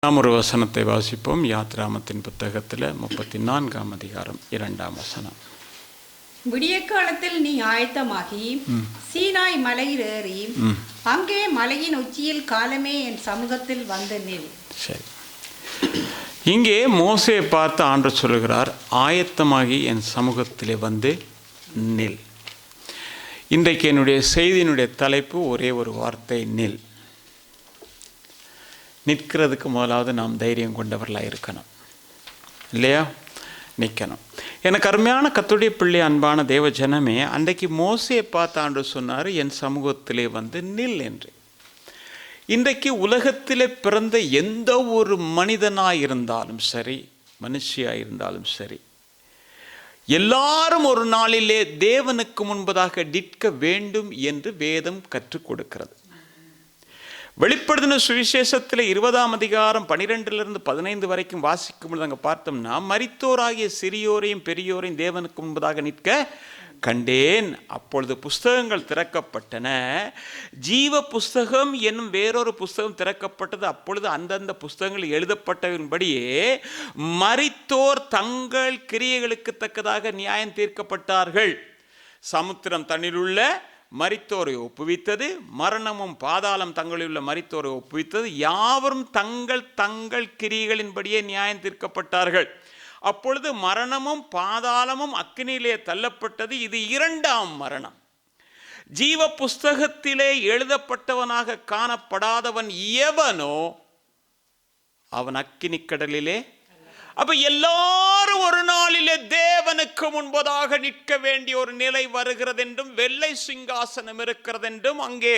நாம் ஒரு வசனத்தை வாசிப்போம். யாத்ராமத்தின் புத்தகத்தில் 34ஆம் அதிகாரம் 2ஆம் வசனம். விடிய காலத்தில் நீ ஆயத்தமாகி சீனாய் மலையில் ஏறி அங்கே மலையின் உச்சியில் காலமே என் சமூகத்தில் வந்து நில். சரி, இங்கே மோசேயை பார்த்து ஆண்டவர் சொல்லுகிறார், ஆயத்தமாகி என் சமூகத்திலே வந்து நில். இன்றைக்கு என்னுடைய செய்தியினுடைய தலைப்பு ஒரே ஒரு வார்த்தை, நில். நிற்கிறதுக்கு முதலாவது நாம் தைரியம் கொண்டவர்களாக இருக்கணும், இல்லையா? நிற்கணும். எனக்கு அருமையான கர்த்தருடைய பிள்ளை, அன்பான தேவ ஜனமே, அன்றைக்கு மோசேயை பார்த்து ஆண்டவர் சொன்னார், என் சமூகத்திலே வந்து நில் என்று. இன்றைக்கு உலகத்திலே பிறந்த எந்த ஒரு மனிதனாக இருந்தாலும் சரி, மனுஷியாக இருந்தாலும் சரி, எல்லாரும் ஒரு நாளிலே தேவனுக்கு முன்பதாக நிற்க வேண்டும் என்று வேதம் கற்றுக் கொடுக்கிறது. வெளிப்படுத்தின சுவிசேஷத்தில் 20ஆம் அதிகாரம் 12லிருந்து 15 வரைக்கும் வாசிக்கும் பொழுது அங்கே பார்த்தோம்னா, மரித்தோராகிய சிறியோரையும் பெரியோரையும் தேவனுக்கு முன்பதாக நிற்க கண்டேன். அப்பொழுது புஸ்தகங்கள் திறக்கப்பட்டன. ஜீவ புஸ்தகம் என்னும் வேறொரு புஸ்தகம் திறக்கப்பட்டது. அப்பொழுது அந்தந்த புஸ்தகங்கள் எழுதப்பட்டவன்படியே மரித்தோர் தங்கள் கிரியைகளுக்கு தக்கதாக நியாயம் தீர்க்கப்பட்டார்கள். சமுத்திரம் தன்னிலுள்ள மரித்தோரை ஒப்புவித்தது, மரணமும் பாதாளம் தங்களில் உள்ள மரித்தோரை ஒப்புவித்தது. யாவரும் தங்கள் தங்கள் கிரியைகளின்படியே நியாயம் தீர்க்கப்பட்டார்கள். அப்பொழுது மரணமும் பாதாளமும் அக்கினியிலே தள்ளப்பட்டது. இது 2ஆம் மரணம். ஜீவ புஸ்தகத்திலே எழுதப்பட்டவனாக காணப்படாதவன் எவனோ அவன் அக்கினி கடலிலே. அப்ப எல்லாரும் ஒரு நாளிலே தேவனுக்கு முன்பதாக நிற்க வேண்டிய ஒரு நிலை வருகிறது என்றும், வெள்ளை சிங்காசனம் இருக்கிறது என்றும், அங்கே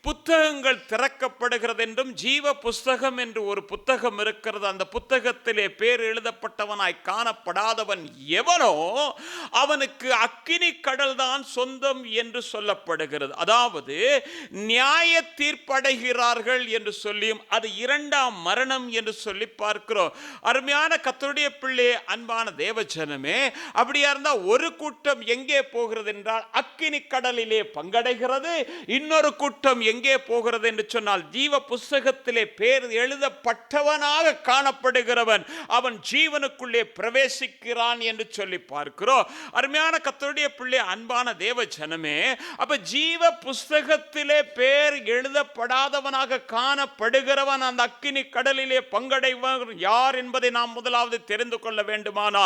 புத்தகங்கள் திறக்கப்படுகிறது என்றும், ஜீவ புஸ்தகம் என்று ஒரு புத்தகம் இருக்கிறது. அந்த புத்தகத்திலே பேர் எழுதப்பட்டவனாய் காணப்படாதவன் எவனோ அவனுக்கு அக்கினி கடல் தான் சொந்தம் என்று சொல்லப்படுகிறது. அதாவது நியாய தீர்ப்படைகிறார்கள் என்று சொல்லியும் அது 2ஆம் மரணம் என்று சொல்லி பார்க்கிறோம். அருமையான கர்த்தருடைய பிள்ளை, அன்பான தேவ ஜனமே, அப்படியா இருந்தா ஒரு கூட்டம் எங்கே போகிறது என்றால் அக்கினி கடலிலே பங்கடைகிறது. இன்னொரு கூட்டம் எங்கே போகிறது என்று சொன்னால், ஜீவ புஸ்தகத்திலே பேர் எழுதப்பட்டவனாக காணப்படுகிறவன் அவன் ஜீவனுக்குள்ளே பிரவேசிக்கிறான் என்று சொல்லி பார்க்கிறோம். அருமையான கர்த்தருடைய பிள்ளை, அன்பான தேவ ஜனமே, அப்ப ஜீவ புஸ்தகத்திலே பேர் எழுதப்படாதவனாக காணப்படுகிறவன் அந்த அக்கினி கடலிலே பங்கடைவன் யார் என்பதை நாம் முதலாவது தெரிந்து கொள்ள வேண்டுமானா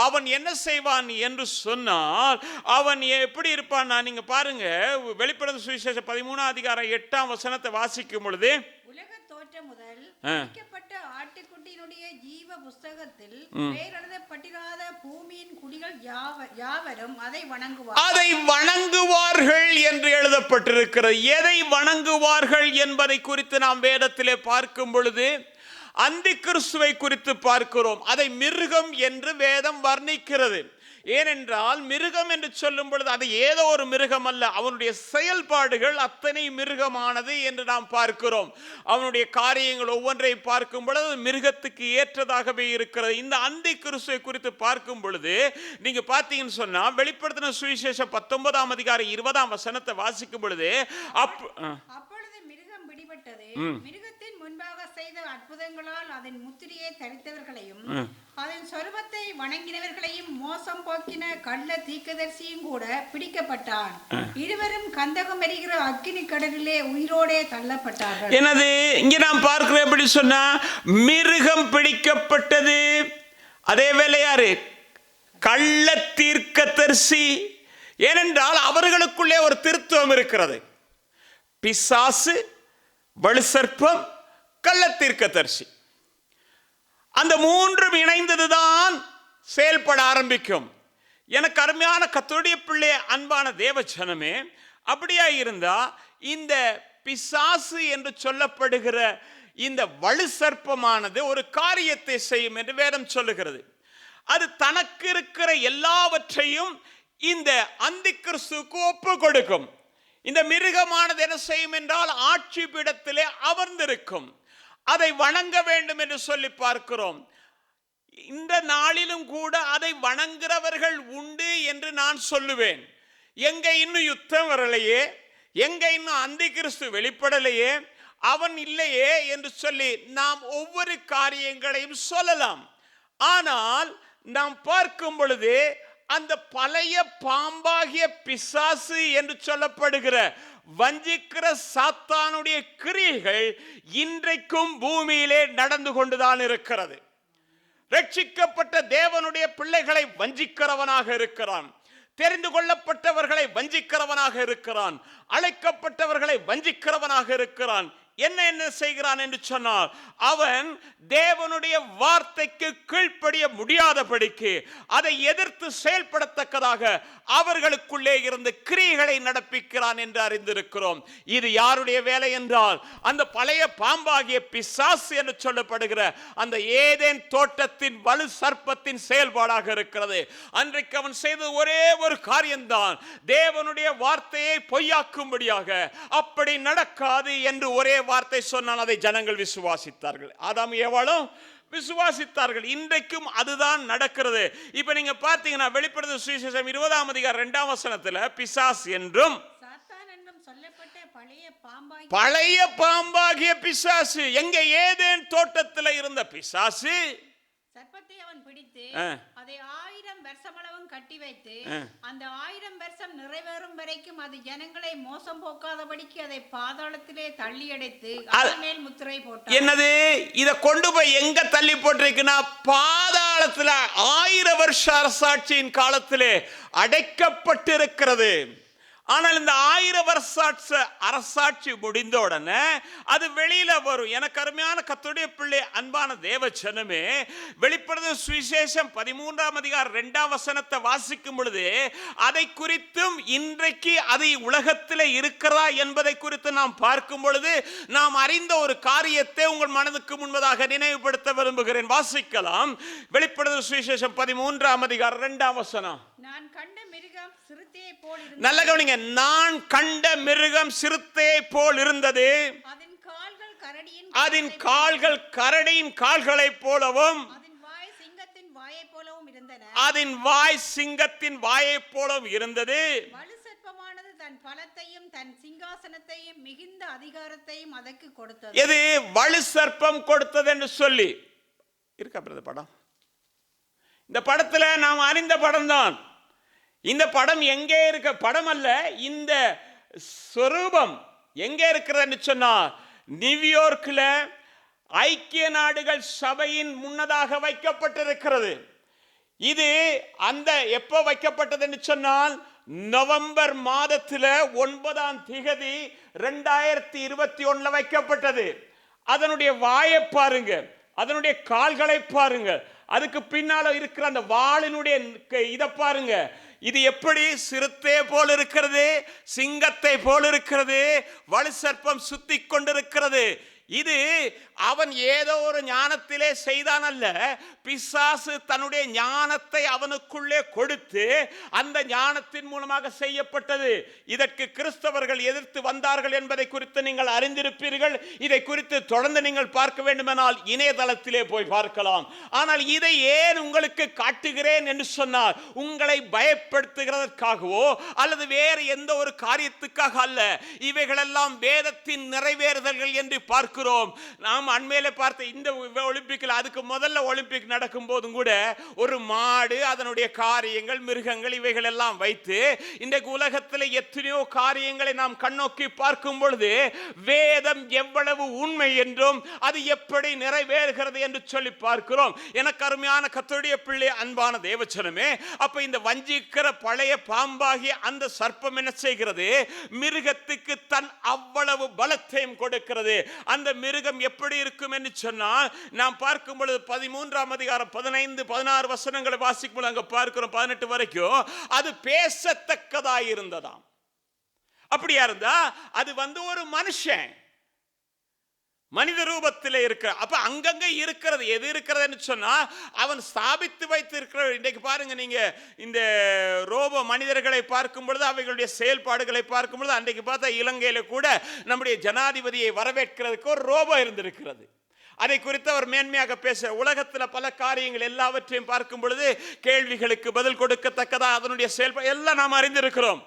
அவன் என்ன செய்வான் என்று சொன்னால், அவன் எப்படி இருப்பான்? நீங்க பாருங்க, வெளிப்படுத்தின சுவிசேஷம் 13ஆம் அதிகாரம் 8ஆம் வசனத்தை வாசிக்கும் பொழுது, உலக தோற்றம் முதல் வைக்கப்பட்ட ஆட்டுக்குட்டியினுடைய ஜீவ புஸ்தகத்தில் பெயர் எழுதப்பட்டிராத பூமியின் குடிகள் யாவரும் அதை வணங்குவார்கள் என்று எழுதப்பட்டிருக்கிறது. எதை வணங்குவார்கள் என்பதை குறித்து நாம் வேதத்திலே பார்க்கும் பொழுது அந்தி கிறிஸ்துவை குறித்து பார்க்கிறோம். அதை மிருகம் என்று வேதம் வர்ணிக்கிறது. ஏனென்றால் மிருகம் என்று சொல்லும் பொழுது அது ஏதோ ஒரு மிருகம் அல்ல, அவனுடைய செயல்பாடுகள் அத்தனை மிருகமானது என்று நாம் பார்க்கிறோம். அவனுடைய காரியங்கள் ஒவ்வொன்றை பார்க்கும் பொழுது மிருகத்துக்கு ஏற்றதாகவே இருக்கிறது. இந்த அந்தி கிறிஸ்துவை குறித்து பார்க்கும் பொழுது நீங்க பார்த்தீங்கன்னு சொன்னா, வெளிப்படுத்தின சுவிசேஷம் 19ஆம் அதிகாரம் 20ஆம் வசனத்தை வாசிக்கும் பொழுது, அப்பொழுது மிருகம் பிடிபட்டது. மிருகத்தின் முன்பாக செய்த அற்புதங்களால் அதன் முத்திரையை தரித்தவர்களையும் அதன் சொரூபத்தை வணங்கினவர்களையும் மோசம் போக்கின கள்ள தீர்க்கதரிசியும் கூட பிடிக்கப்பட்டான். இருவரும் கந்தகம் எரிகிற அக்கினி கடலிலே உயிரோடே தள்ளப்பட்டார்கள். எனது இங்க நாம் பார்க்கிறோம், எப்படி சொன்னா, மிருகம் பிடிக்கப்பட்டது. அதே வேளை யாரு? கள்ள தீர்க்கதரிசி. ஏனென்றால் அவர்களுக்குள்ளே ஒரு திருத்துவம் இருக்கிறது. பிசாசு, வலுசர்ப்பம், கள்ள தீர்க்கதரிசி, அந்த மூன்றும் இணைந்ததுதான் செயல்பட ஆரம்பிக்கும். எனக்கு அருமையான கர்த்தருடைய பிள்ளை, அன்பான தேவ ஜனமே, அப்படியா இருந்தா இந்த பிசாசு என்று சொல்லப்படுகிற இந்த வலுசர்ப்பமானது ஒரு காரியத்தை செய்யும் என்று வேதம் சொல்லுகிறது. அது தனக்கு இருக்கிற எல்லாவற்றையும் இந்த அந்தி கிறிஸ்துவுக்கு ஒப்பு கொடுக்கும். இந்த மிருகமானது என்ன செய்யும் என்றால் ஆட்சி பீடத்திலே அமர்ந்திருக்கும். அதை வணங்க வேண்டும் என்று சொல்லி பார்க்கிறோம். இந்த நாளிலும் கூட அதை வணங்குறவர்கள் உண்டு என்று நான் சொல்லுவேன். எங்க இன்னும் யுத்தம் வரலையே, எங்க இன்னும் அந்தி கிறிஸ்து வெளிப்படலையே, அவன் இல்லையே என்று சொல்லி நாம் ஒவ்வொரு காரியங்களையும் சொல்லலாம். ஆனால் நாம் பார்க்கும் பொழுது அந்த பழைய பாம்பாகிய பிசாசு என்று சொல்லப்படுகிற வஞ்சிக்கிற சாத்தானுடைய கிரியைகள் இன்றைக்கும் பூமியிலே நடந்து கொண்டுதான் இருக்கிறது. ரட்சிக்கப்பட்ட தேவனுடைய பிள்ளைகளை வஞ்சிக்கிறவனாக இருக்கிறான். தெரிந்து கொள்ளப்பட்டவர்களை வஞ்சிக்கிறவனாக இருக்கிறான். அழைக்கப்பட்டவர்களை வஞ்சிக்கிறவனாக இருக்கிறான். என்ன செய்கிறான் என்று சொன்னால், அவன் தேவனுடைய வார்த்தைக்கு கீழ்ப்படிய முடியாதபடிக்கு அதை எதிர்த்து செயல்படத்தக்கதாக அவர்களுக்குள்ளே இருந்து கிரியைகளை நடப்பிக்கிறான் என்று அறிந்திருக்கிறோம். இது யாருடைய வேலை என்றால், அந்த பழைய பாம்பாகிய பிசாசு என்று சொல்லப்படுகிற அந்த ஏதேன் தோட்டத்தின் வலு சர்ப்பத்தின் செயல்பாடாக இருக்கிறது. அன்றைக்கு அவன் செய்தது ஒரே ஒரு காரியம்தான், தேவனுடைய வார்த்தையை பொய்யாக்கும்படியாக. அப்படி நடக்காது என்று ஒரே வார்த்தை சொன்னால் அதை ஜனங்கள் விசுவாசித்தார்கள். ஆதாம் ஏவாளும் விசுவாசித்தார்கள். இன்றைக்கும் அதுதான் நடக்கிறது. இப்ப நீங்க பார்த்தீங்கன்னா வெளிப்படுத்தின சுவிசேஷம் 20ஆம் அதிகாரம் 2ஆம் வசனத்துல பிசாசு என்றும் பழைய பாம்பாகிய பிசாசு, எங்க ஏதேன் தோட்டத்தில் இருந்த பிசாசு சர்ப்பத்தை அவன் பிடித்து அதை 1000 வருஷமளவும் கட்டி வைத்து அந்த 1000 வருஷம் நிறைவேறும் வரைக்கும் அது ஜனங்களை மோசம் போக்காதபடிக்கு அதை பாதாளத்திலே தள்ளி அடைத்து அதன் மேல் முத்திரை போட்டான். என்னது? இத கொண்டு போய் எங்க தள்ளி போட்டிருக்குன்னா, பாதாளத்துல 1000 வருஷ அரசாட்சியின் காலத்திலே அடைக்கப்பட்டிருக்கிறது. ஆனால் இந்த 1000 வருஷ அரசாட்சி முடிந்த உடனே அது வெளியில வரும். எனக்கு அருமையான கர்த்தருடைய பிள்ளை, அன்பான தேவ ஜனமே, வெளிப்படுத்தின சுவிசேஷம் 13ஆம் அதிகாரம் 2ஆம் வசனத்தை வாசிக்கும் பொழுது அதை குறித்தும் இன்றைக்கு அது உலகத்தில் இருக்கிறதா என்பதை குறித்து நாம் பார்க்கும் பொழுது நாம் அறிந்த ஒரு காரியத்தை உங்கள் மனதுக்கு முன்பதாக நினைவுபடுத்த விரும்புகிறேன். வாசிக்கலாம். வெளிப்படுத்தின சுவிசேஷம் 13ஆம் அதிகாரம் 2ஆம் வசனம். நான் கண்ட மிருகம் சிறுத்தையை போல் இருந்தது. நல்ல கவனிங்க. நான் கண்ட மிருகம் சிறுத்தையை போல் இருந்தது. அதன் கால்கள் கரடியின் கால்களைப் போலவும் அதன் வாய் சிங்கத்தின் வாயைப் போலவும் இருந்தன. அதன் வாய் சிங்கத்தின் வாயைப் போலவும் இருந்தது. வலு சர்ப்பமானது தன் பலத்தையும் தன் சிங்காசனத்தையும் மிகுந்த அதிகாரத்தையும் அதற்கு கொடுத்தது. எது வலு சர்ப்பம் கொடுத்தது என்று சொல்லி இருக்கா படம்? இந்த படத்துல நாம் அறிந்த படம் தான். இந்த படம் எங்கே இருக்க படம் அல்ல. இந்த சொரூபம் எங்கே இருக்கிறது சொன்னா, நியூயார்க்ல ஐக்கிய நாடுகள் சபையின் முன்னதாக வைக்கப்பட்டிருக்கிறது. இது அந்த எப்போ வைக்கப்பட்டது என்று சொன்னால், நவம்பர் மாதத்தில் 9ஆம் தேதி 2021 வைக்கப்பட்டது. அதனுடைய வாயை பாருங்க, அதனுடைய கால்களை பாருங்க, அதுக்கு பின்னால இருக்கிற அந்த வாளினுடைய இதை பாருங்க. இது எப்படி சிறுத்தை போல் இருக்கிறது, சிங்கத்தை போல் இருக்கிறது, வலு சர்ப்பம் சுத்தி கொண்டிருக்கிறது. இது அவன் ஏதோ ஒரு ஞானத்திலே செய்தான் அல்ல. பிசாசு தன்னுடைய ஞானத்தை அவனுக்குள்ளே கொடுத்து அந்த ஞானத்தின் மூலமாக செய்யப்பட்டது. இதற்கு கிறிஸ்தவர்கள் எதிர்த்து வந்தார்கள் என்பதை குறித்து நீங்கள் அறிந்திருப்பீர்கள். இதை குறித்து தொடர்ந்து நீங்கள் பார்க்க வேண்டுமானால் இணையதளத்திலே போய் பார்க்கலாம். ஆனால் இதை ஏன் உங்களுக்கு காட்டுகிறேன் என்று சொன்னால், உங்களை பயப்படுத்துகிறதற்காகவோ அல்லது வேறு எந்த ஒரு காரியத்துக்காக அல்ல. இவைகளெல்லாம் வேதத்தின் நிறைவேறுதல்கள் என்று பார்க்கிறோம். நாம் அண்மையில பார்த்த இந்த ஒலிம்பிக்ல, அதுக்கு முதல்ல ஒலிம்பிக் நடக்கும் போதும் கூட ஒரு மாடு, அதனுடைய காரியங்கள், மிருகங்கள், இவைகள் எல்லாம் வைத்து இன்றைக்கு உலகத்தில் எத்தனையோ காரியங்களை நாம் கண்ணோக்கி பார்க்கும் பொழுது வேதம் எவ்வளவு உண்மை என்றும் அது எப்படி நிறைவேறுகிறது என்று சொல்லி பார்க்கிறோம். எனக்கு அருமையான கர்த்தருடைய பிள்ளை, அன்பான தேவச்சனமே, அப்ப இந்த வஞ்சிக்கிற பழைய பாம்பாகிய அந்த சர்ப்பம் என்ன செய்கிறது? மிருகத்துக்கு தன் அவ்வளவு பலத்தையும் கொடுக்கிறது. அந்த மிருகம் எப்படி இருக்கும் என்று சொன்னால், நாம் பார்க்கும் பொழுது 13ஆம் அதிகாரம் 15, 16 வசனங்களை வாசிக்கும் பொழுது அங்க பார்க்கிறோம் 18 வரைக்கும், அது பேசத்தக்கதாய் இருந்ததாம். அப்படியா இருந்தா அது ஒரு மனுஷன் மனித ரூபத்தில் இருக்கிற, அப்ப அங்கங்க இருக்கிறது. எது இருக்கிறதுன்னு சொன்னா, அவன் ஸ்தாபித்து வைத்து இருக்கிற. இன்றைக்கு பாருங்க, நீங்க இந்த ரோபோ மனிதர்களை பார்க்கும் பொழுது, அவைகளுடைய செயல்பாடுகளை பார்க்கும் பொழுது, அன்றைக்கு பார்த்தா இலங்கையில கூட நம்முடைய ஜனாதிபதியை வரவேற்கிறதுக்கு ஒரு ரோபோ இருந்திருக்கிறது. அதை குறித்து அவர் மேன்மையாக பேச, உலகத்தில் பல காரியங்கள் எல்லாவற்றையும் பார்க்கும் பொழுது கேள்விகளுக்கு பதில் கொடுக்கத்தக்கதா அதனுடைய செயல்பாடு எல்லாம் நாம் அறிந்திருக்கிறோம்.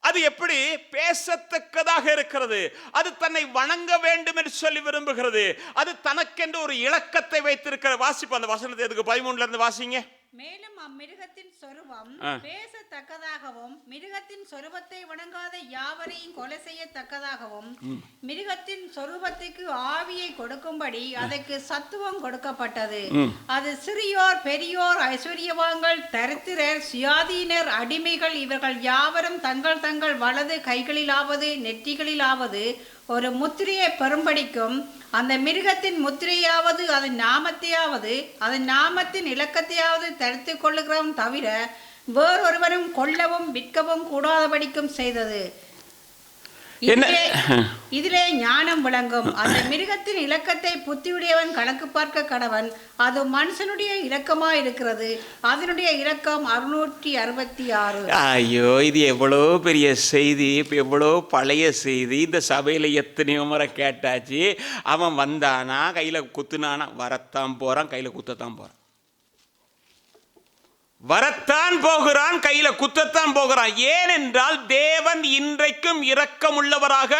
அது எப்படி பேசத்தக்கதாக இருக்கிறது? அது தன்னை வணங்க வேண்டும் என்று சொல்லி விரும்புகிறது. அது தனக்கென்று ஒரு இலக்கத்தை வைத்திருக்கிற. வாசிப்பு அந்த வசனத்தை எதுக்கு 13 இருந்து வாசிங்க. மேலும் அம்மிருகத்தின் சொரூபம் பேசத்தக்கதாகவும் மிருகத்தின் சொரூபத்தை வணங்காத யாவரையும் கொலை செய்யத்தக்கதாகவும் மிருகத்தின் சொரூபத்துக்கு ஆவியை கொடுக்கும்படி அதற்கு சத்துவம் கொடுக்கப்பட்டது. அது சிறியோர் பெரியோர் ஐஸ்வர்யவான்கள் தரித்திரர் சுயாதீனர் அடிமைகள் இவர்கள் யாவரும் தங்கள் தங்கள் வலது கைகளிலாவது நெற்றிகளிலாவது ஒரு முத்திரையை பெறும்படிக்கும் அந்த மிருகத்தின் முத்திரையாவது அதன் நாமத்தையாவது அதன் நாமத்தின் இலக்கத்தையாவது தரித்து கொள்ளுகிறவன் தவிர வேறொருவரும் கொல்லவும் விற்கவும் கூடாதபடிக்கும் செய்தது. இதிலே ஞானம் விளங்கும். அந்த மிருகத்தின் இலக்கத்தை புத்தியுடையவன் கணக்கு பார்க்க கடவன். அது மனுஷனுடைய இலக்கமாய் இருக்கிறது. அதனுடைய இலக்கம் 666. ஐயோ, இது எவ்வளோ பெரிய செய்தி, இப்போ எவ்வளோ பழைய செய்தி. இந்த சபையில் எத்தனையோ முறை கேட்டாச்சு. அவன் வந்தானா கையில் குத்துனானா? வரத்தான் போகிறான், கையில் குத்தத்தான் போகிறான். வரத்தான் போகிறான், கையில குத்தத்தான் போகிறான். ஏனென்றால் தேவன் இன்றைக்கும் இரக்கமுள்ளவராக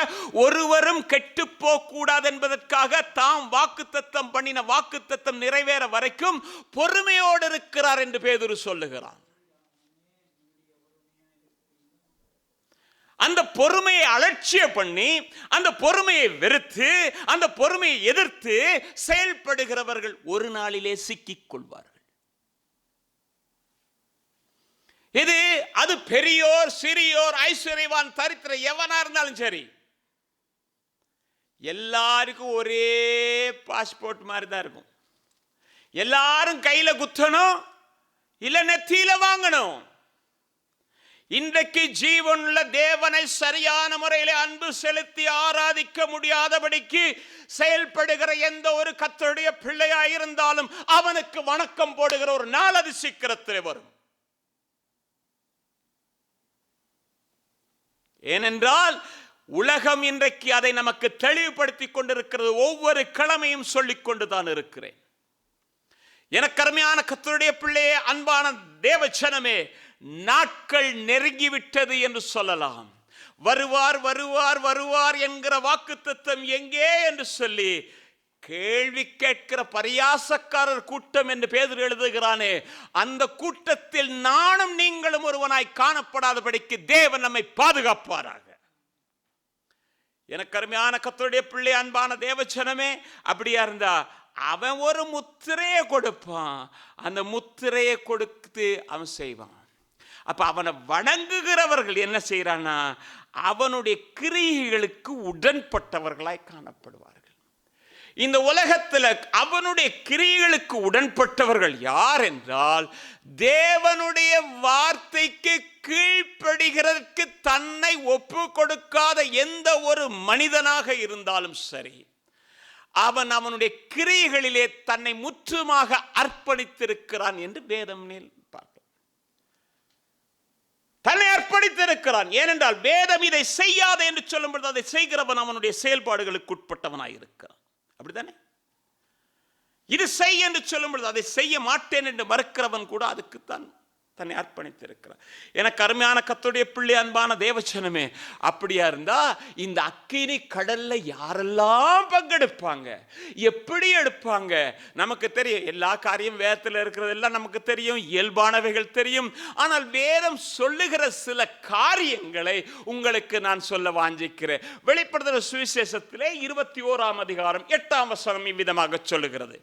ஒருவரும் கெட்டு போக கூடாது என்பதற்காக தாம் வாக்குத்தத்தம் பண்ணின வாக்குத்தத்தம் நிறைவேற வரைக்கும் பொறுமையோடு இருக்கிறார் என்று பேதுரு சொல்லுகிறான். அந்த பொறுமையை அலட்சிய பண்ணி, அந்த பொறுமையை வெறுத்து, அந்த பொறுமையை எதிர்த்து செயல்படுகிறவர்கள் ஒரு நாளிலே சிக்கிக் கொள்வார்கள். இது அது பெரியோர் சிறியோர் ஐஸ்வர்யவான் தரித்திர எவனா இருந்தாலும் சரி, எல்லாருக்கும் ஒரே பாஸ்போர்ட் மாதிரி தான் இருக்கும். எல்லாரும் கையில குத்தணும், இல்ல நெத்தியில வாங்கணும். இன்றைக்கு ஜீவனுள்ள தேவனை சரியான முறையில் அன்பு செலுத்தி ஆராதிக்க முடியாதபடிக்கு செயல்படுகிற எந்த ஒரு கர்த்தருடைய பிள்ளையாயிருந்தாலும் அவனுக்கு வணக்கம் போடுகிற ஒரு நாள் அது சீக்கிரத்தில் வரும். ஏனென்றால் உலகம் இன்றைக்கு அதை நமக்கு தெளிவுபடுத்தி கொண்டிருக்கிறது. ஒவ்வொரு கிழமையும் சொல்லிக் கொண்டுதான் இருக்கிறேன். எனக்கு அருமையான கர்த்தருடைய பிள்ளையே, அன்பான தேவச்சனமே, நாட்கள் நெருங்கிவிட்டது என்று சொல்லலாம். வருவார் வருவார் வருவார் என்கிற வாக்குத்தத்தம் எங்கே என்று சொல்லி கேள்வி கேட்கிற பரியாசக்காரர் கூட்டம் என்று பேதுரு எழுதுகிறானே, அந்த கூட்டத்தில் நானும் நீங்களும் ஒருவனாய் காணப்படாதபடிக்கு தேவன் நம்மை பாதுகாப்பாராக. எனக்கு அருமையான கர்த்தருடைய பிள்ளை, அன்பான தேவச்சனமே, அப்படியா இருந்தா அவன் ஒரு முத்திரையை கொடுப்பான். அந்த முத்திரையை கொடுத்து அவன் செய்வான். அப்ப அவனை வணங்குகிறவர்கள் என்ன செய்யறான்னா, அவனுடைய கிரியைகளுக்கு உடன்பட்டவர்களாய் காணப்படுவார்கள். இந்த உலகத்தில் அவனுடைய கிரியைகளுக்கு உடன்பட்டவர்கள் யார் என்றால், தேவனுடைய வார்த்தைக்கு கீழ்ப்படுகிறதற்கு தன்னை ஒப்பு கொடுக்காத எந்த ஒரு மனிதனாக இருந்தாலும் சரி, அவன் அவனுடைய கிரியைகளிலே தன்னை முற்றுமாக அர்ப்பணித்திருக்கிறான் என்று வேதம் பார்க்க. தன்னை அர்ப்பணித்திருக்கிறான். ஏனென்றால் வேதம் இதை செய்யாத என்று சொல்லும்போது அதை செய்கிறவன் அவனுடைய செயல்பாடுகளுக்கு உட்பட்டவனாய் இருக்கிறான். அப்படித்தானே? இது செய் என்று சொல்லும் பொழுது அதை செய்ய மாட்டேன் என்று மறுக்கிறவன் கூட அதுக்குத்தான் தன்னை அர்ப்பணித்திருக்கிறான். எனக்கு அருமையான கர்த்தருடைய பிள்ளை, அன்பான தேவச்சனமே, அப்படியா இருந்தா இந்த அக்கினி கடல்ல யாரெல்லாம் பங்கெடுப்பாங்க, எப்படி எடுப்பாங்க? நமக்கு தெரியும். எல்லா காரியம் வேதத்தில் இருக்கிறதெல்லாம் நமக்கு தெரியும், இயல்பானவைகள் தெரியும். ஆனால் வேதம் சொல்லுகிற சில காரியங்களை உங்களுக்கு நான் சொல்ல வாஞ்சிக்கிறேன். வெளிப்படுத்துகிற சுவிசேஷத்திலே 21ஆம் அதிகாரம் 8ஆம் வசனம் இவ்விதமாக சொல்லுகிறது.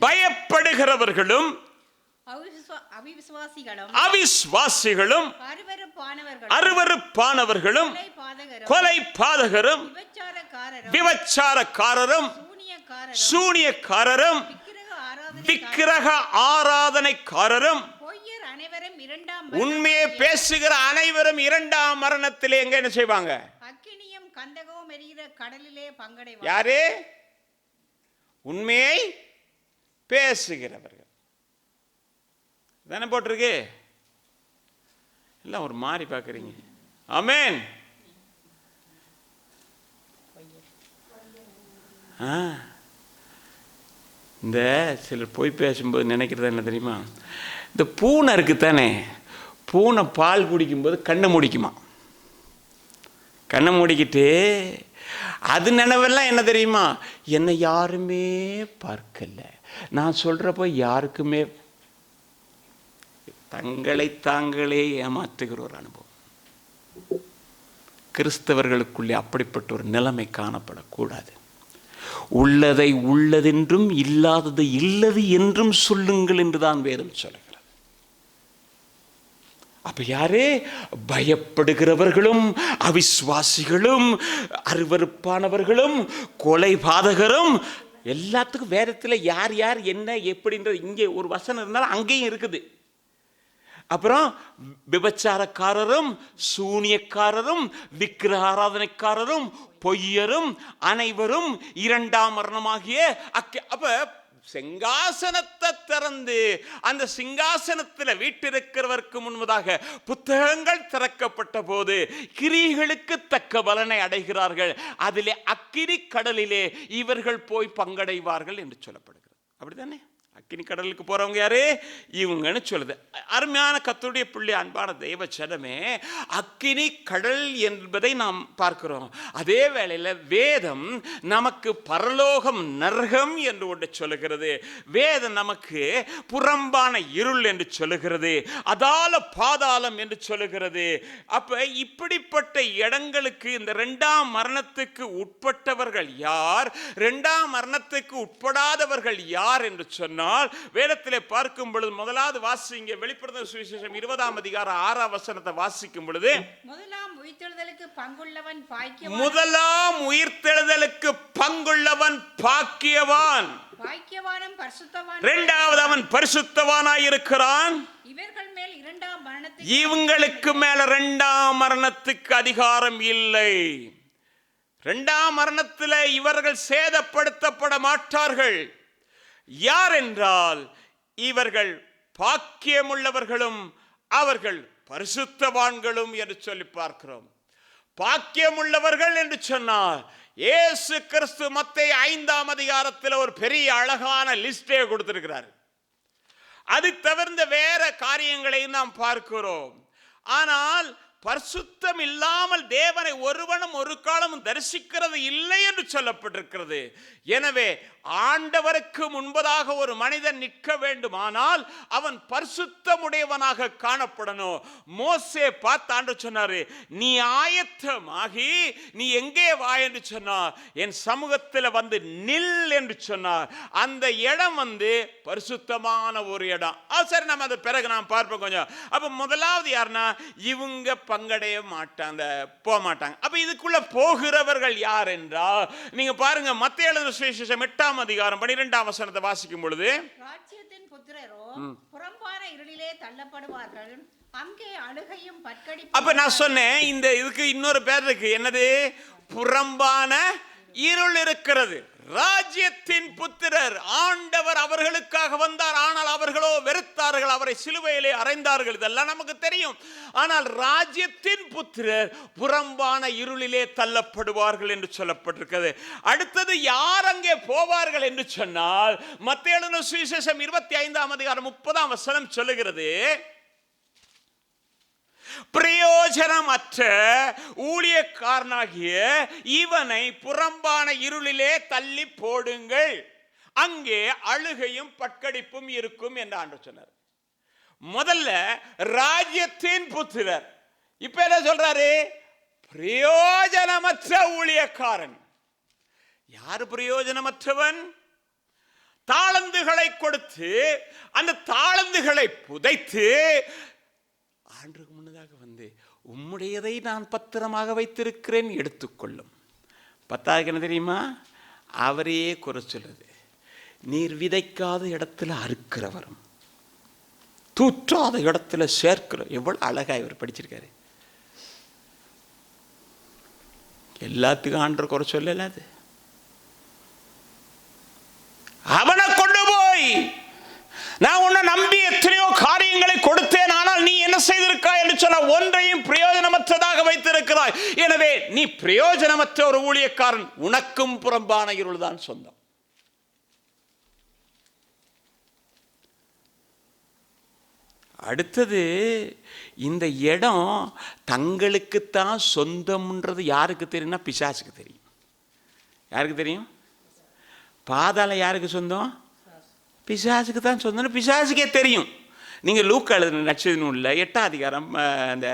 பயப்படுகிறவர்களும் அவிசுவாசிகளும் அருவருப்பானவர்களும் கொலைபாதகரும் விபச்சாரக்காரரும் சூனியக்காரரும் விக்கிரக ஆராதனைக்காரரும் உண்மையை பேசுகிற அனைவரும் இரண்டாம் மரணத்திலே எங்க என்ன செய்வாங்க? அக்கினியும் கந்தகமும் எரிகிற கடலிலே பங்கடைவார்கள். யாரு? உண்மையை பேசுகிறவர்கள் தானே போட்டிருக்கு. எல்லாம் ஒரு மாதிரி பார்க்குறீங்க. ஆமென். இந்த சிலர் போய் பேசும்போது நினைக்கிறது என்ன தெரியுமா? இந்த பூனை இருக்கு தானே, பூனை பால் குடிக்கும்போது கண்ணை முடிக்குமா. கண்ணை மூடிக்கிட்டு அது நினைவெல்லாம் என்ன தெரியுமா, என்னை யாருமே பார்க்கல, நான் சொல்றப்போ யாருக்குமே. தங்களை தாங்களே ஏமாற்றுகிற ஒரு அனுபவம். கிறிஸ்தவர்களுக்குள்ளே அப்படிப்பட்ட ஒரு நிலைமை காணப்படக்கூடாது. உள்ளதை உள்ளதென்றும் இல்லாதது இல்லது என்றும் சொல்லுங்கள் என்றுதான் வேதம் சொல்லுகிறது. அப்ப யாரே பயப்படுகிறவர்களும் அவிசுவாசிகளும் அருவருப்பானவர்களும் கொலைபாதகரும் எல்லாத்துக்கும் வேதத்தில் யார் யார் என்ன எப்படின்றது இங்கே ஒரு வசனம் இருந்தாலும் அங்கேயும் இருக்குது. அப்புறம் விபச்சாரக்காரரும் சூனியக்காரரும் விக்கிரக ஆராதனைக்காரரும் பொய்யரும் அனைவரும் இரண்டாம் மரணமாகிய அப்ப சிங்காசனத்தை திறந்து அந்த சிங்காசனத்தில் வீட்டிருக்கிறவருக்கு முன்பதாக புத்தகங்கள் திறக்கப்பட்ட போது கிரியைகளுக்கு தக்க பலனை அடைகிறார்கள். அதிலே அக்கினி கடலிலே இவர்கள் போய் பங்கடைவார்கள் என்று சொல்லப்படுகிறது. அப்படித்தானே? அக்கினி கடலுக்கு போறவங்க யாரு? இவங்கன்னு சொல்லுது. அருமையான கர்த்தருடைய பிள்ளை, அன்பான தெய்வ ஜனமே, அக்கினி கடல் என்பதை நாம் பார்க்கிறோம். அதே வேளையில் வேதம் நமக்கு பரலோகம் நரகம் என்று ஒன்று சொல்லுகிறது. வேதம் நமக்கு புறம்பான இருள் என்று சொல்லுகிறது, அதால பாதாளம் என்று சொல்லுகிறது. அப்ப இப்படிப்பட்ட இடங்களுக்கு இந்த இரண்டாம் மரணத்துக்கு உட்பட்டவர்கள் யார், இரண்டாம் மரணத்துக்கு உட்படாதவர்கள் யார் என்று சொன்னால் வேதத்திலே பார்க்கும் பொழுது முதலாவது வாசிங்க, வெளிப்படுத்தின சுவிசேஷம் 20ஆம் அதிகாரம் 6ஆம் வசனத்தை வாசிக்கும் பொழுது, முதலாம் உயிர்த்தெழுதலுக்கு பங்குள்ளவன் பாக்கியவான், முதலாம் உயிர்த்தெழுதலுக்கு பங்குள்ளவன் பாக்கியவான், பாக்கியவானும் பரிசுத்தவான், இரண்டாவது அவன் பரிசுத்தவானாய் இருக்கிறான். இவர்கள் மேல் இரண்டாம் மரணத்துக்கு, இவங்களுக்கு மேல இரண்டாம் மரணத்துக்கு அதிகாரம் இல்லை. இரண்டாம் மரணத்தில் இவர்கள் சேதப்படுத்தப்பட மாட்டார்கள். யார் என்றால் இவர்கள் பாக்கியமுள்ளவர்களும் அவர்கள் பரிசுத்தவான்களும் என்று சொல்லி பார்க்கிறோம். பாக்கியமுள்ளவர்கள் என்று சொன்னால் இயேசு கிறிஸ்து மத்தேயு 5ஆம் அதிகாரத்தில் ஒரு பெரிய அழகான லிஸ்டே கொடுத்திருக்கிறார். அது தவிர்ந்த வேற காரியங்களையும் நாம் பார்க்கிறோம். ஆனால் பரிசுத்தம் இல்லாமல் தேவனை ஒருவனும் ஒரு காலமும் தரிசிக்கிறது இல்லை என்று சொல்லப்பட்டிருக்கிறது. எனவே ஆண்டவருக்கு முன்பதாக ஒரு மனிதன் நிற்க வேண்டுமானால் அவன் பரிசுத்தமுடையவனாக காணப்படணும். மோசே பார்த்து ஆண்டவர் சொன்னாரு, நீ ஆயத்தமாகி நீ எங்கே வா என்று சொன்னார், என் சமூகத்தில் வந்து நில் என்று சொன்னார். அந்த இடம் பரிசுத்தமான ஒரு இடம். சரி, நம்ம அது பிறகு நாம் பார்ப்போம் கொஞ்சம். அப்ப முதலாவது யாருன்னா இவங்க பங்கடைய மாட்டாங்க, போக மாட்டாங்க. அப்ப இதுக்குள்ள போகிறவர்கள் யார் என்றால் நீங்க பாருங்க, மத்தேயு எழுதின சுவிசேஷம் 8ஆம் அதிகாரம் 12ஆம் வசனத்தை வாசிக்கும் பொழுது, ராஜ்யத்தின் புத்திரரோ புறம்பான இருளிலே தள்ளப்படுவார்கள், அங்கே அழுகையும் பற்கடிப்பும். அப்ப நான் சொன்னேன், இந்த இதுக்கு இன்னொரு பேர் இருக்கு. என்னது? புறம்பான இருள் இருக்கிறது. ராஜ்யத்தின் புத்திரர், ஆண்டவர் அவர்களுக்காக வந்தார், ஆனால் அவர்களோ வெறுத்தார்கள், அவரை சிலுவையிலே அறைந்தார்கள். இதெல்லாம் நமக்கு தெரியும். ஆனால் ராஜ்யத்தின் புத்திரர் புறம்பான இருளிலே தள்ளப்படுவார்கள் என்று சொல்லப்பட்டிருக்கிறது. அடுத்தது யார் அங்கே போவார்கள் என்று சொன்னால் மத்தேயு எழுதின சுவிசேஷம் 25ஆம் அதிகாரம் 30ஆம் வசனம் சொல்லுகிறது, பிரயோஜனமற்ற ஊழியக்காரனாகிய இவனை புறம்பான இருளிலே தள்ளி போடுங்கள், அங்கே அழுகையும் பற்கடிப்பும் இருக்கும் என்று ஆண்டவர் சொன்னார். முதல்ல ராஜ்யத்தின் புத்திரர். இப்ப என்ன சொல்றாரு? பிரயோஜனமற்ற ஊழியக்காரன். யாரு பிரயோஜனமற்றவன்? தாளந்துகளை கொடுத்து அந்த தாளந்துகளை புதைத்து ஆண்டுக்கு முன்னதாக உம்முடையதை நான் பத்திரமாக வைத்திருக்கிறேன், எடுத்துக்கொள்ளும். பத்தாவது என்ன தெரியுமா? அவரையே குறை சொல்லுது. நீர் விதைக்காத இடத்துல அறுக்கிறவரும் தூற்றாத இடத்துல சேர்க்கிற. எவ்வளவு அழகா இவர் படிச்சிருக்காரு. எல்லாத்துக்கும் ஆண்டவர் குறை சொல்லல. அது அவனை கொண்டு போய், நான் உன்னை நம்பி எத்தனையோ காரியங்களை கொடுத்தேன், ஆனால் நீ என்ன செய்திருக்காய் என்று சொன்ன ஒன்றையும் பிரயோஜனமற்றதாக வைத்திருக்கிறாய். எனவே நீ பிரயோஜனமற்ற ஒரு ஊழியக்காரன், உனக்கும் புறம்பான இருள் தான் சொந்தம். அடுத்தது, இந்த இடம் தங்களுக்குத்தான் சொந்தம்ன்றது யாருக்கு தெரியும்னா பிசாசுக்கு தெரியும். யாருக்கு தெரியும்? பாதாளம் யாருக்கு சொந்தம்? பிசாசுக்கு தான் சொந்தம்னு பிசாசுக்கே தெரியும். நீங்கள் லூக்கா எழுதின நற்செய்தி நூலில் 8ஆம் அதிகாரம் அந்த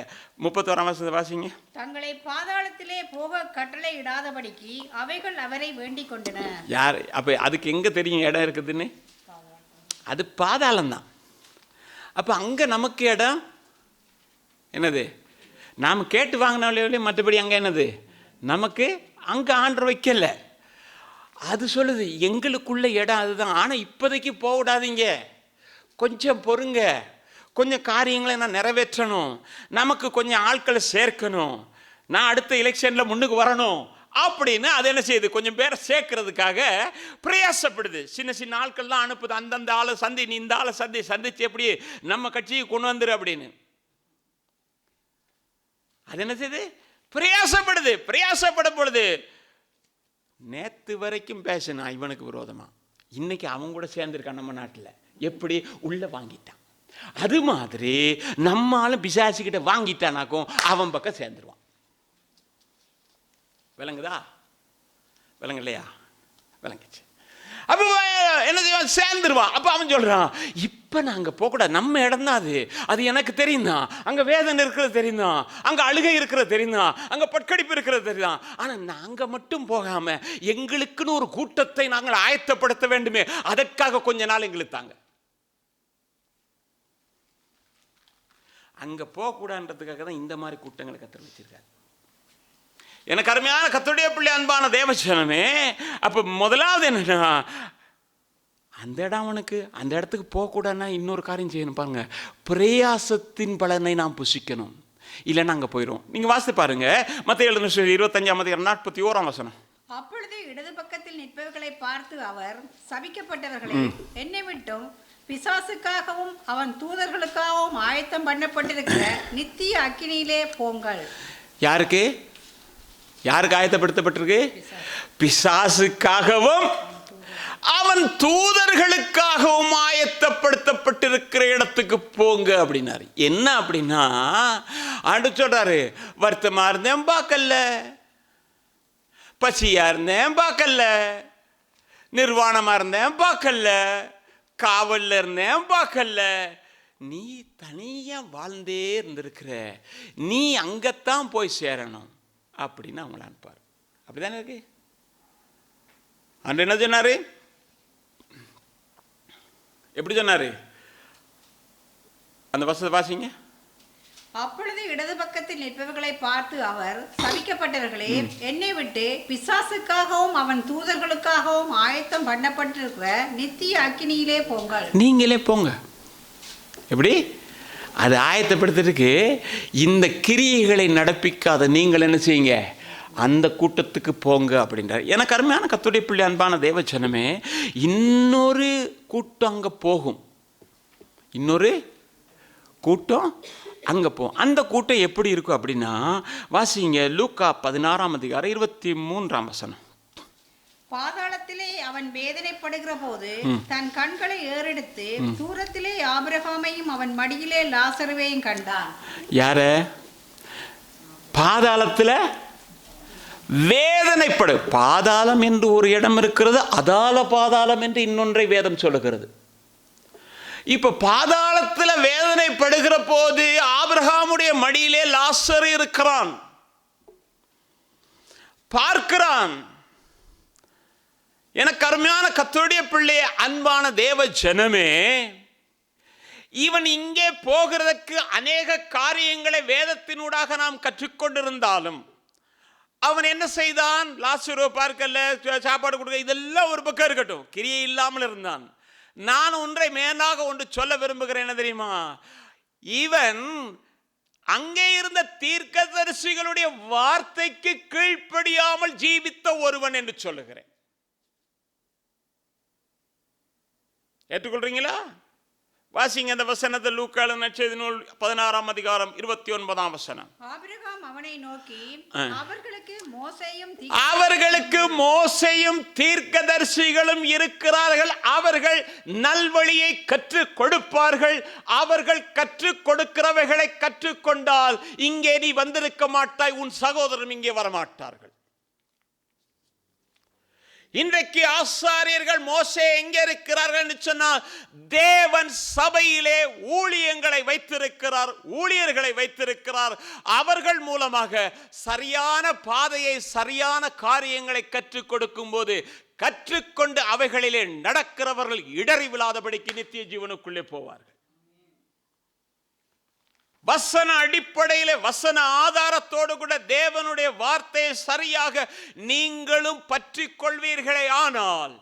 31ஆம் வசனத்தை வாசிங்க. தங்களை பாதாளத்திலே போக கட்டளை இடாதபடிக்கு அவைகள் அவரை வேண்டிக் கொண்டன. யார் அப்போ அதுக்கு எங்கே தெரியும் இடம் இருக்குதுன்னு? அது பாதாளம் தான். அப்போ அங்கே நமக்கு இடம் என்னது? நாம் கேட்டு வாங்கினாலே, மற்றபடி அங்கே என்னது நமக்கு அங்கே ஆண்டர் வைக்கல. அது சொல்லுது எங்களுக்குள்ள இடம் அதுதான். ஆனால் இப்போதைக்கு போக விடாதீங்க, கொஞ்சம் பொறுங்க, கொஞ்சம் காரியங்களை நான் நிறைவேற்றணும், நமக்கு கொஞ்சம் ஆட்களை சேர்க்கணும், நான் அடுத்த எலெக்ஷனில் முன்னுக்கு வரணும் அப்படின்னு அது என்ன செய்யுது? கொஞ்சம் பேரை சேர்க்கறதுக்காக பிரயாசப்படுது. சின்ன சின்ன ஆட்கள் தான் அனுப்புது. அந்தந்த ஆளை சந்தி, நீ இந்த ஆளை சந்திச்சு எப்படி நம்ம கட்சியை கொண்டு வந்துரு அப்படின்னு. அது என்ன செய்யுது? பிரயாசப்படுது. பிரயாசப்படும் பொழுது நேற்று வரைக்கும் பேசினான் இவனுக்கு விரோதமா, இன்னைக்கு அவன் கூட சேர்ந்துருக்கான் நம்ம நாட்டில். எப்படி? உள்ள வாங்கிட்டான். அது மாதிரி நம்மளும் பிசாசுக்கிட்ட வாங்கிட்டானாக்கும் அவன் பக்கம் சேர்ந்துருவான். விளங்குதா? விளங்கலையா? விளங்குச்சு. அப்போ என்ன செய்வான்? சேர்ந்துருவான். அப்போ அவன் சொல்கிறான், இப்போ நாங்கள் போகக்கூடாது, நம்ம இடம் தான் அது, அது எனக்கு தெரியுந்தான், அங்கே வேதனை இருக்கிறது தெரியுந்தான், அங்கே அழுகை இருக்கிறது தெரியுந்தான், அங்கே பட்கடிப்பு இருக்கிறது தெரியுதான். ஆனால் நாங்கள் மட்டும் போகாமல் எங்களுக்குன்னு ஒரு கூட்டத்தை நாங்கள் ஆயத்தப்படுத்த வேண்டுமே, அதற்காக கொஞ்ச நாள் எங்களுக்கு தாங்க. அங்கே போகக்கூடாதுன்றதுக்காக தான் இந்த மாதிரி கூட்டங்களை கத்தர் வச்சிருக்காரு. எனக்கு அருமையான கர்த்தருடைய பிள்ளை, அன்பான தேவச்சனமே, அப்போ முதலாவது என்னன்னா, அந்த இடம் அவனுக்கு அந்த இடத்துக்கு போகக்கூடாதுன்னா இன்னொரு காரியம் செய்யணும் பாருங்க, பிரயாசத்தின் பலனை நாம் புசிக்கணும், இல்லைன்னா அங்கே போயிடும். நீங்கள் வாசித்து பாருங்க, மத்தேயு 25:41 வசனம். அப்பொழுது இடது பக்கத்தில் நிற்பவர்களை பார்த்து அவர், சபிக்கப்பட்டவர்களே, என்னை விட்டும் பிசாசுக்காகவும் அவன் தூதர்களுக்காகவும் ஆயத்தம் பண்ணப்பட்டிருக்கிற நித்திய அக்கினியிலே போங்கள். யாருக்கு? யாருக்கு ஆயத்தப்படுத்தப்பட்டிருக்கு? பிசாசுக்காகவும் அவன் தூதர்களுக்காகவும் ஆயத்தப்படுத்தப்பட்டிருக்கிற இடத்துக்கு போங்க அப்படின்னாரு. என்ன அப்படின்னா, ஆண்டு சொல்றாரு, வருத்தமா இருந்தேன் பார்க்கல, பசியா இருந்தேன் பார்க்கல, நிர்வாணமா இருந்தேன் பார்க்கல, காவல்ல இருந்தேன் பார்க்கல, நீ தனியா வாழ்ந்தே இருந்திருக்கிற, நீ அங்கத்தான் போய் சேரணும் அப்படின்னு அவங்கள அனுப்பார். அப்படிதானே இருக்கு. அன்று என்ன சொன்னாரு? எப்படி சொன்னாரு? அந்த வசனத்தை வாசிங்க. அப்பொழுது இடது பக்கத்தில் நிற்பவர்களை பார்த்து அவர், சபிக்கப்பட்டவர்களே, என்னை விட்டு பிசாசுக்காகவும் அவன் தூதர்களுக்காகவும் ஆயத்தம் பண்ணப்பட்டிருக்கிற நித்திய அக்கினியிலே போங்கள். நீங்களே போங்க. எப்படி? அது ஆயத்தப்படுத்திருக்கு. இந்த கிரியைகளை நடப்பிக்காத நீங்கள் என்ன செய்யுங்க? அந்த கூட்டத்துக்கு போங்க அப்படின்றார். எனக்கு அருமையான கர்த்தருடைய பிள்ளை, அன்பான தேவச்சனமே, இன்னொரு கூட்டம் அங்கே போகும், இன்னொரு கூட்டம் அங்கே போகும். அந்த கூட்டம் எப்படி இருக்கும் அப்படின்னா, வாசிங்க லூக்கா 16:23 வசனம். பாதாளத்திலே அவன் வேதனைப்படுகிற போது தன் கண்களை ஏறெடுத்து தூரத்திலே ஆபிரகாமையும் அவன் மடியிலே லாசருவையும் கண்டான். யார? பாதாளத்தில் வேதனைப்படு. பாதாளம் என்று ஒரு இடம் இருக்கிறது, அதால பாதாளம் என்று இன்னொன்றை வேதம் சொல்லுகிறது. இப்ப பாதாளத்தில் வேதனைப்படுகிற போது ஆபிரகாமுடைய மடியிலே லாசர் இருக்கிறான், பார்க்கிறான். எனக்கு அருமையான கர்த்தருடைய பிள்ளையே, அன்பான தேவ ஜனமே, இவன் இங்கே போகிறதற்கு அநேக காரியங்களை வேதத்தினூடாக நாம் கற்றுக்கொண்டிருந்தாலும் அவன் என்ன செய்தான்? லாசருவை பார்க்கல, சாப்பாடு கொடுக்க, இதெல்லாம் ஒரு பக்கம் இருக்கட்டும், கிரியை இல்லாமல் இருந்தான். நான் ஒன்றை மேலாக ஒன்று சொல்ல விரும்புகிறேன். என்ன தெரியுமா? இவன் அங்கே இருந்த தீர்க்கதரிசிகளுடைய வார்த்தைக்கு கீழ்ப்படியாமல் ஜீவித்த ஒருவன் என்று சொல்லுகிறேன். ஏற்றுக்கொள்றீங்களா? வாசிங்க அந்த வசனத்தை. லூக்கா நற்செய்தி நூல் 16ஆம் அதிகாரம் 29ஆம் வசனம். ஆபிரகாம் அவனை நோக்கி, அவர்களுக்கு மோசேயும் தீர்க்கதரிசிகளும் இருக்கிறார்கள், அவர்கள் நல்வழியை கற்றுக் கொடுப்பார்கள், அவர்கள் கற்றுக் கொடுக்கிறவைகளை கற்றுக்கொண்டால் இங்கே நீ வந்திருக்க மாட்டாய், உன் சகோதரன் இங்கே வரமாட்டார்கள். இன்றைக்கு ஆசாரியர்கள் மோசே எங்கே இருக்கிறார்கள் என்று சொன்னால், தேவன் சபையிலே ஊழியங்களை வைத்திருக்கிறார், ஊழியர்களை வைத்திருக்கிறார். அவர்கள் மூலமாக சரியான பாதையை, சரியான காரியங்களை கற்றுக் கொடுக்கும் போது, கற்றுக்கொண்டு அவைகளிலே நடக்கிறவர்கள் இடறி விழாதபடிக்கு நித்திய ஜீவனுக்குள்ளே போவார்கள். வசன அடிப்படையிலே, வசன ஆதாரத்தோடு கூட தேவனுடைய வார்த்தையை சரியாக நீங்களும் பற்றி கொள்வீர்களே ஆனால்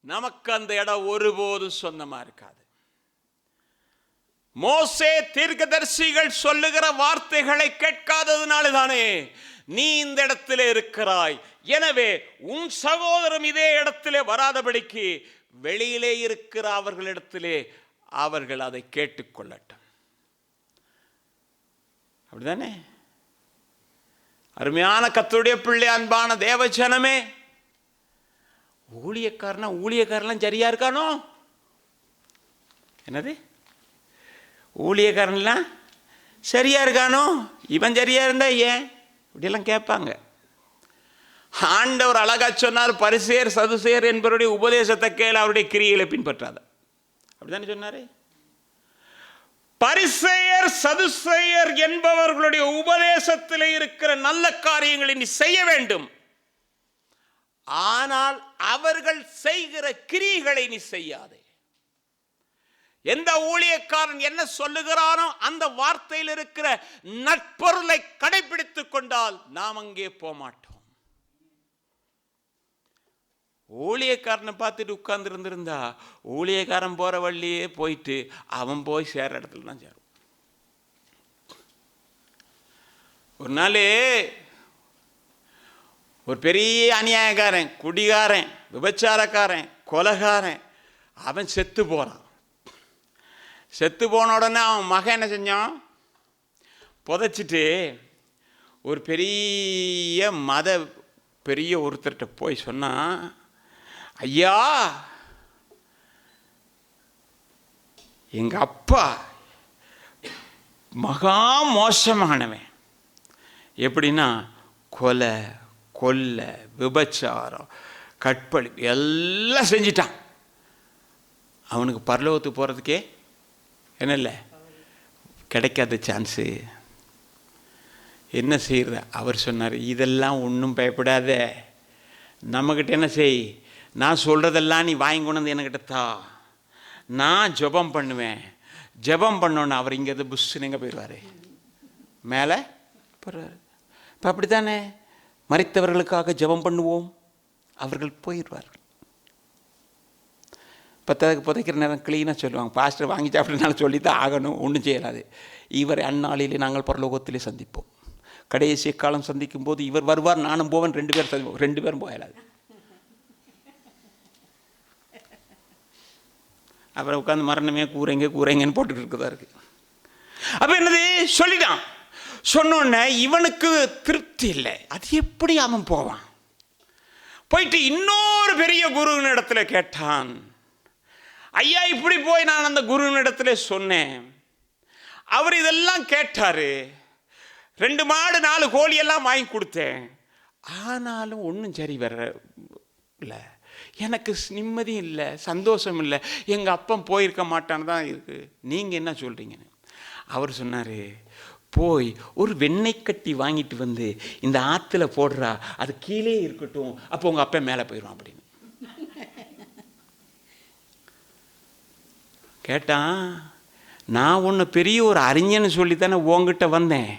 நமக்கு அந்த இடம் ஒருபோதும் சொந்தமா இருக்காது. மோசே தீர்க்கதரிசிகள் சொல்லுகிற வார்த்தைகளை கேட்காததுனால தானே நீ இந்த இடத்திலே இருக்கிறாய். எனவே உன் சகோதரன் இதே இடத்திலே வராதபடிக்கு வெளியிலே இருக்கிற அவர்களிடத்திலே அவர்கள் அதை கேட்டுக்கொள்ளட்டும். அப்படிதானே? அருமையான கர்த்தருடைய பிள்ளை, அன்பான தேவஜனமே, ஊழியக்காரன்லாம் சரியா இருக்கானோ? என்னது? ஊழியக்காரன்லாம் சரியா இருக்கானோ? இவன் சரியா இருந்தா ஏன் இப்படியெல்லாம் கேட்பாங்க. ஆண்டவர் அழகா சொன்னார், பரிசேயர் சதுசேயர் என்பவருடைய உபதேசத்தை கேள, அவருடைய கிரியைகளை பின்பற்றாத. அப்படித்தானே சொன்னாரு? பரிசேயர் சதுசேயர் என்பவர்களுடைய உபதேசத்தில் இருக்கிற நல்ல காரியங்களை நீ செய்ய வேண்டும், ஆனால் அவர்கள் செய்கிற கிரியைகளை நீ செய்யாதே. எந்த ஊழியக்காரன் என்ன சொல்லுகிறானோ அந்த வார்த்தையில் இருக்கிற நற்பொருளை கடைபிடித்துக் கொண்டால் நாம் அங்கே போக மாட்டோம். ஊழியக்காரனை பார்த்துட்டு உட்கார்ந்து இருந்திருந்தா ஊழியக்காரன் போற வழியே போயிட்டு அவன் போய் சேர இடத்துல தான் சேரும். ஒரு நாள் ஒரு பெரிய அநியாயக்காரன், குடிகாரன், விபச்சாரக்காரன், கொலைகாரன், அவன் செத்து போறான். செத்து போன உடனே அவன் மகன் என்ன செஞ்சான்? புதைச்சிட்டு ஒரு பெரிய ஒருத்தர்கிட்ட போய் சொன்னான், ஐயா, எங்க அப்பா மகா மோசமானவன். எப்படின்னா கொலை, கொள்ளை, விபச்சாரம், கற்பழிப்பு எல்லாம் செஞ்சிட்டான். அவனுக்கு பரலோகத்துக்கு போகிறதுக்கே என்ன இல்லை, கிடைக்காத சான்ஸு. என்ன செய்யற? அவர் சொன்னார், இதெல்லாம் ஒன்றும் பயப்படாத, நம்மக்கிட்ட என்ன செய், நான் சொல்கிறதெல்லாம் நீ வாங்கி கொண்டு வந்து என்கிட்ட தா, நான் ஜெபம் பண்ணுவேன். ஜெபம் பண்ணோன்னு அவர் இங்கேருந்து புஷ்ஷுன்னு எங்கே போயிடுவார், மேலே போடுவார். இப்போ அப்படி தானே மரித்தவர்களுக்காக ஜெபம் பண்ணுவோம், அவர்கள் போயிடுவார்கள். பத்தாவதுக்கு புதைக்கிற நேரம் கிளீனாக சொல்லுவாங்க, பாஸ்டர் வாங்கி சாப்பிட்றதுனால சொல்லி தான் ஆகணும், ஒன்றும் செய்யலாது. இவர் அந்நாளிலே நாங்கள் பரலோகத்திலே சந்திப்போம், கடைசி காலம் சந்திக்கும் போது இவர் வருவார், நானும் போவேன், 2 பேர் சந்திப்போம். 2 பேரும் போயலாது. அப்புறம் உட்காந்து மரணமே கூரைங்கன்னு போட்டுட்டு இருக்கதா இருக்கு. அப்போ என்னது சொல்லிட்டான். சொன்னோன்னே இவனுக்கு திருப்தி இல்லை. அது எப்படி அவன் போவான்? போயிட்டு இன்னொரு பெரிய குருவின் இடத்துல கேட்டான், ஐயா, இப்படி போய் நான் அந்த குருவின் இடத்துல சொன்னேன். அவர் இதெல்லாம் கேட்டாரு, 2 மாடு 4 கோழி எல்லாம் வாங்கி கொடுத்தேன், ஆனாலும் ஒன்றும் சரி வர இல்லை, எனக்கு நிம்மதி இல்லை, சந்தோஷம் இல்லை, எங்கள் அப்பன் போயிருக்க மாட்டான்னு தான் இருக்கு, நீங்கள் என்ன சொல்கிறீங்கன்னு. அவர் சொன்னார், போய் ஒரு வெண்ணெய் கட்டி வாங்கிட்டு வந்து இந்த ஆற்றுல போடுறா, அது கீழே இருக்கட்டும், அப்போ உங்கள் அப்பன் மேலே போயிடுவான் அப்படின்னு கேட்டான். நான் ஒன்று பெரிய ஒரு அறிஞன்னு சொல்லி தானே உங்ககிட்ட வந்தேன்,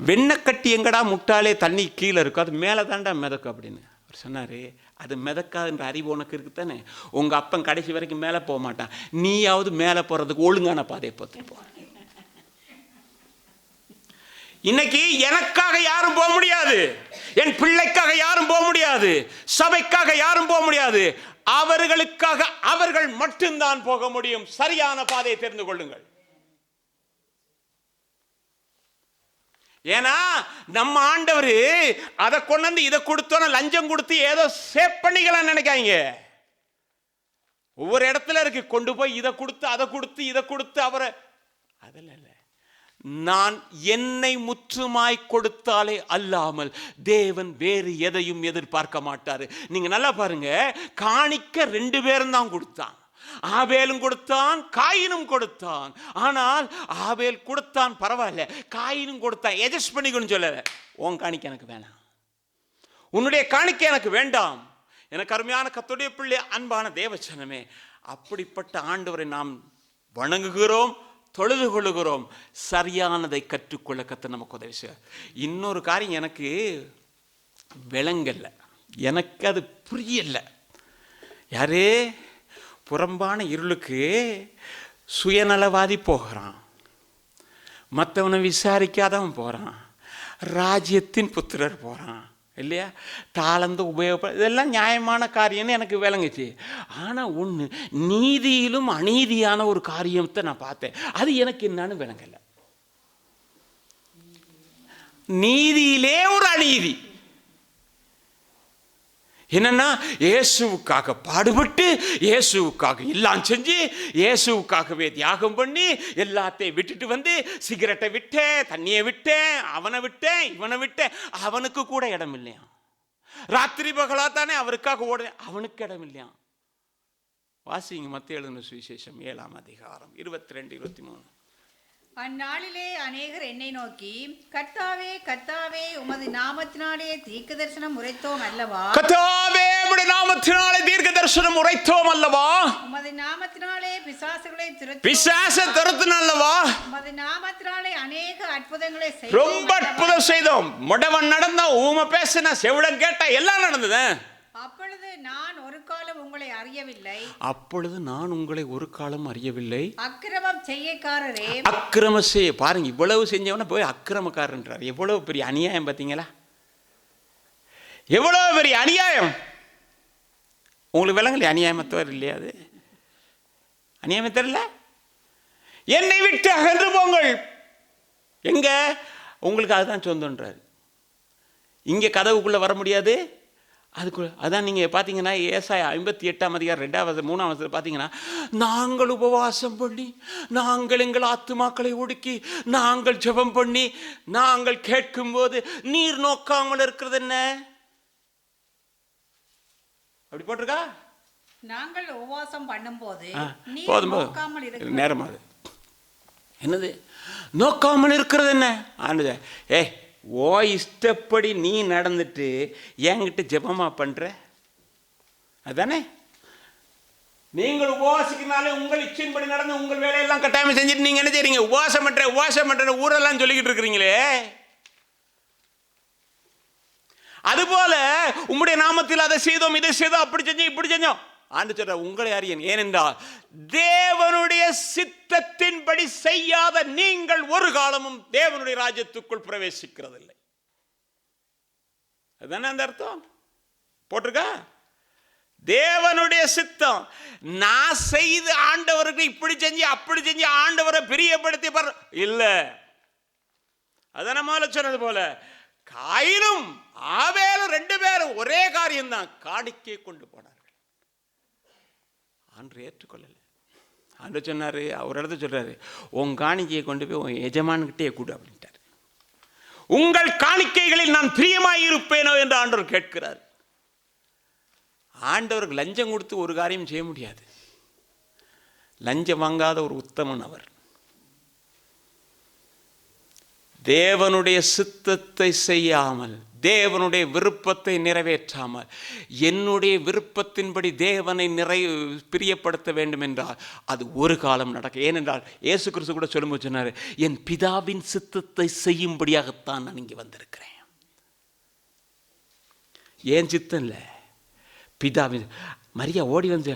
வெண்ணெய் கட்டி எங்கடா முட்டாலே தண்ணி கீழே இருக்கும், அது மேலே தாண்டா மிதக்கும் அப்படின்னு. அவர் சொன்னார், அது மிதக்காதுன்ற அறிவு உனக்கு இருக்கு தானே, உங்கள் அப்பன் கடைசி வரைக்கும் மேலே போக மாட்டான், நீயாவது மேலே போகிறதுக்கு ஒழுங்கான பாதையை பார்த்துட்டு போ. இன்னைக்கு எனக்காக யாரும் போக முடியாது, என் பிள்ளைக்காக யாரும் போக முடியாது, சபைக்காக யாரும் போக முடியாது, அவர்களுக்காக அவர்கள் மட்டும்தான் போக முடியும். சரியான பாதையை தெரிந்து கொள்ளுங்கள். ஏன்னா நம்ம ஆண்டவர் அதை கொண்டு வந்து இதை கொடுத்தோன்னா லஞ்சம் கொடுத்து ஏதோ சேவ் பண்ணிக்கலாம் நினைக்காங்க. ஒவ்வொரு இடத்துல இருக்கு, கொண்டு போய் இதை கொடுத்து அதை கொடுத்து இதை கொடுத்து அவரை, அதில் இல்லை. நான் என்னை முற்றுமாய் கொடுத்தாலே அல்லாமல் தேவன் வேறு எதையும் எதிர்பார்க்க மாட்டாரு. நீங்க நல்லா பாருங்க, காணிக்க 2 பேரும் தான் கொடுத்தான். ஆபேலும் கொடுத்தான், காயினும் கொடுத்தான். ஆனால் ஆபேல் கொடுத்தான், பரவாயில்ல. காயினும் கொடுத்தான், எஜஸ்ட் பண்ணிக்கணும்னு சொல்லல. உன் காணிக்க எனக்கு வேணாம், உன்னுடைய காணிக்க எனக்கு வேண்டாம். எனக்கு அருமையான கர்த்தருடைய பிள்ளை, அன்பான தேவச்சனமே, அப்படிப்பட்ட ஆண்டவரை நாம் வணங்குகிறோம், தொழுது கொள்ளுகிறோம். சரியானதை கற்றுக்கொள்ள கர்த்தர் நமக்கு உதவி செய்ய. இன்னொரு காரியம் எனக்கு விளங்கல, எனக்கு அது புரியல. யாரே புறம்பான இருளுக்கு சுயநலவாதி போகிறான், மற்றவனை விசாரிக்காதவன் போகிறான், ராஜ்யத்தின் புத்திரர் போகிறான் இல்லையா, தாளந்து உபயோக, இதெல்லாம் நியாயமான காரியம்னு எனக்கு விளங்குச்சு. ஆனால் ஒன்று, நீதியிலும் அநீதியான ஒரு காரியத்தை நான் பார்த்தேன். அது எனக்கு என்னன்னு விளங்கலை. நீதியிலே ஒரு அநீதி என்னன்னா, இயேசுவுக்காக பாடுபட்டு, இயேசுவுக்காக எல்லாம் செஞ்சு, இயேசுவுக்காகவே தியாகம் பண்ணி, எல்லாத்தையும் விட்டுட்டு வந்து, சிகரெட்டை விட்டேன், தண்ணியை விட்டேன், அவனை விட்டேன், இவனை விட்டேன், அவனுக்கு கூட இடம் இல்லையா. ராத்திரி பகலா தானே அவருக்காக ஓட, அவனுக்கு இடம் இல்லையா. வாசிங்க மத்தேயு எழுதின சுவிசேஷம் 7ஆம் அதிகாரம் 22, 23. அந்நாளிலே அநேகர் என்னை நோக்கி, கர்த்தாவே கர்த்தாவே, உமது நாமத்தினாலே தீர்க்க தரிசனம் உரைத்தோம் அல்லவா, கர்த்தாவே உம்முடைய நாமத்தினாலே தீர்க்க தரிசனம் உரைத்தோம் அல்லவா, உமது நாமத்தினாலே பிசாசுகளை துரத்தினோம் அல்லவா, உமது நாமத்தினாலே அநேக அற்புதங்களை ரொம்ப அற்புதம் செய்தோம். முடவன் நடந்தா, ஊமை பேசினா, செவிடன் கேட்டா, எல்லாம் நடந்தது. அப்பொழுது நான் ஒரு காலம் உங்களை அறியவில்லை, அப்பொழுது நான் உங்களை ஒரு காலம் அறியவில்லை, அக்கிரமம் செய்யக்காரரே. அக்கிரம செய்ய, பாருங்க, இவ்வளவு செஞ்சவன போய் அக்கிரமக்காரன்றார். எவ்வளவு பெரிய அநியாயம் பார்த்தீங்களா, எவ்வளவு பெரிய அநியாயம். உங்களுக்கு விளங்கல அநியாயமத்தவர் இல்லையா? அது அநியாயம் தெரியல. என்னை விட்டு அகன்று போங்கள். எங்க உங்களுக்கு அதுதான் சொந்தன்றார். இங்கே கதவுக்குள்ள வர முடியாது. அதுக்குள்ள அதான் நீங்கள் பார்த்தீங்கன்னா, ஏசாயா 58ஆம் அதிகாரம் 2வது 3வது பார்த்தீங்கன்னா, நாங்கள் உபவாசம் பண்ணி, நாங்கள் எங்கள் ஆத்துமாக்களை ஒடுக்கி, நாங்கள் ஜெபம் பண்ணி, நாங்கள் கேட்கும்போது நீர் நோக்காமல் இருக்கிறது என்ன? அப்படி போட்டிருக்கா? நாங்கள் உபவாசம் பண்ணும்போது போதும் நேரமாது. என்னது நோக்காமல் இருக்கிறது என்ன? ஆண்டு ஓ இஷ்டப்படி நீ நடந்துட்டு என்கிட்ட ஜெபமா பண்ற, அதானே? நீங்கள் உபவாசிக்கிறனாலே உங்கள் இச்சையின்படி நடந்து உங்கள் வேலையெல்லாம் கட்டாயம் செஞ்சுட்டு நீங்க என்ன செய்றீங்க? உபவாசம் பண்ற ஊரெல்லாம் சொல்லிக்கிட்டு இருக்கிறீங்களே. அதுபோல உம்முடைய நாமத்தில் அதை செய்தோம், இதை செய்தோம், அப்படி செஞ்சோம், இப்படி செஞ்சோம். ஆண்டு சொல்ற உங்களை அறியேன். ஏனென்றால் தேவனுடைய சித்தத்தின்படி செய்யாத நீங்கள் ஒரு காலமும் தேவனுடைய ராஜ்யத்துக்குள் பிரவேசிக்கிறதில்லை. அதுதானே அந்த அர்த்தம் போட்டிருக்கா? தேவனுடைய சித்தம் நான் செய்து ஆண்டவருக்கு இப்படி செஞ்சு அப்படி செஞ்சு ஆண்டவரை பிரியப்படுத்தி இல்ல. அதான் நம்ம சொன்னது போல காயினும் ஆபேலும் 2 பேரும் ஒரே காரியம்தான், காணிக்கை கொண்டு போனார்கள். ஆண்டு ஏற்றுக்கொள்ளல. ஆண்டு சொன்னாரு, அவர் இடத்த சொல்றாரு, உன் காணிக்கையை கொண்டு போய் உன் எஜமான்கிட்டே கூடு அப்படின்ட்டார். உங்கள் காணிக்கைகளில் நான் பிரியமாய் இருப்பேனோ என்று ஆண்டவர் கேட்கிறார். ஆண்டவருக்கு லஞ்சம் கொடுத்து ஒரு காரியம் செய்ய முடியாது. லஞ்சம் வாங்காத ஒரு உத்தமன் அவர். தேவனுடைய சித்தத்தை செய்யாமல், தேவனுடைய விருப்பத்தை நிறைவேற்றாமல், என்னுடைய விருப்பத்தின்படி தேவனை பிரியப்படுத்த வேண்டும் என்றால் அது ஒரு காலம் நடக்கும். ஏனென்றால் இயேசு கிறிஸ்து கூட சொல்லும்போது சொன்னார், என் பிதாவின் சித்தத்தை செய்யும்படியாகத்தான் நான் இங்கே வந்திருக்கிறேன். ஏன் சித்தம் இல்லை, பிதாவின். மரியா ஓடி வந்து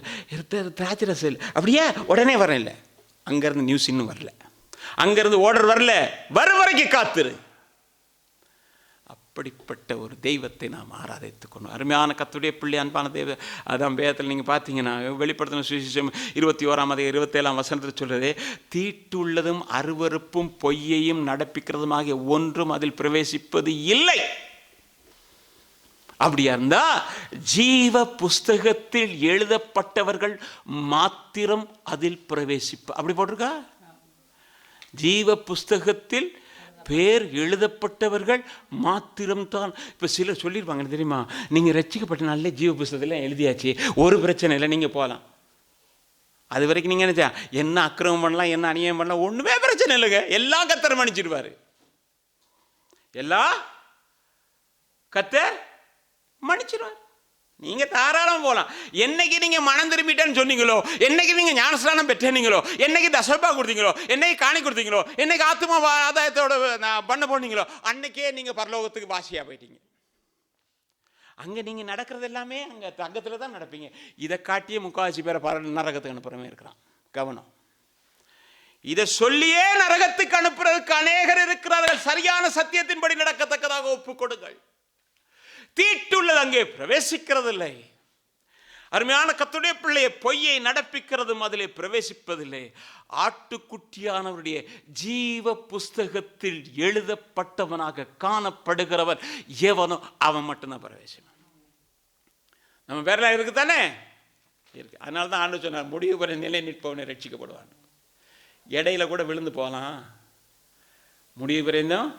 திராட்சரசல் அப்படியே உடனே வரேன் இல்லை, அங்கேருந்து நியூஸ் இன்னும் வரல, அங்கேருந்து ஆர்டர் வரல, வர வரைக்கும் காத்துரு. அப்படிப்பட்ட ஒரு தெய்வத்தை நாம் ஆராதித்துக்கணும். அருமையான கர்த்தருடைய பிள்ளை, அன்பான தெய்வ, அதான் வேதத்தில் நீங்கள் பார்த்தீங்கன்னா வெளிப்படுத்தின சுவிசேஷம் 21:27 சொல்கிறது, தீட்டுள்ளதும் அருவருப்பும் பொய்யையும் நடப்பிக்கிறதுமாகிய ஒன்றும் அதில் பிரவேசிப்பது இல்லை. அப்படியா இருந்தா ஜீவ புஸ்தகத்தில் எழுதப்பட்டவர்கள் மாத்திரம் அதில் அப்படி போட்டிருக்கா? ஜீவ புஸ்தகத்தில் பேர் எழுதப்பட்டவர்கள் மாத்திரம்தான். இப்போ சிலர் சொல்லியிருப்பாங்க தெரியுமா, நீங்கள் ரட்சிக்கப்பட்ட நாளில் ஜீவ புஸ்தகத்தில் எழுதியாச்சு, ஒரு பிரச்சனை இல்லை, நீங்கள் போகலாம். அது வரைக்கும் நீங்கள் நினைச்சா என்ன அக்கிரமம் பண்ணலாம், என்ன அநியாயம் பண்ணலாம், ஒன்றுமே பிரச்சனை இல்லைங்க. எல்லாம் கர்த்தர் மன்னிச்சிடுவார். எல்லாம் கர்த்தர் மன்னிச்சிடுவார். நீங்க தாராளம் போகலாம். என்னைக்கு நீங்க மனம் திரும்பிட்டேன்னு சொன்னீங்களோ, என்னைக்கு நீங்க ஞானஸ்நானம் பெற்றீங்களோ, என்னைக்கு தசபா கொடுத்தீங்களோ, என்னைக்கு காணி கொடுத்தீங்களோ, என்னைக்கு ஆத்மா ஆதாயத்தோட பண்ண போனீங்களோ, அன்னைக்கே நீங்க பரலோகத்துக்கு வாசியா போயிட்டீங்க. அங்க நீங்க நடக்கிறது எல்லாமே அங்க தங்கத்துல தான் நடப்பீங்க. இதை காட்டியே முக்காவாசி பேரை நரகத்துக்கு அனுப்புறமே இருக்கிறான். கவனம். இதை சொல்லியே நரகத்துக்கு அனுப்புறதுக்கு அநேகர் இருக்கிறார்கள். சரியான சத்தியத்தின்படி நடக்கத்தக்கதாக ஒப்புக் கொடுங்கள். தீட்டுள்ளது அங்கே பிரவேசிக்கிறதில்லை. அருமையான கர்த்தருடைய பிள்ளையை பொய்யை நடப்பிக்கிறதும் அதிலே பிரவேசிப்பதில்லை. ஆட்டுக்குட்டியானவருடைய ஜீவ புஸ்தகத்தில் எழுதப்பட்டவனாக காணப்படுகிறவன் எவனோ அவன் மட்டும்தான் பிரவேசிப்பான். நம்ம பேரில் இருக்கு தானே இருக்கு. அதனால தான் ஆண்டு சொன்னார், முடிவு பெற நிலை நிற்பவனை ரட்சிக்கப்படுவான். இடையில கூட விழுந்து போகலாம், முடிவு பெறைந்தும்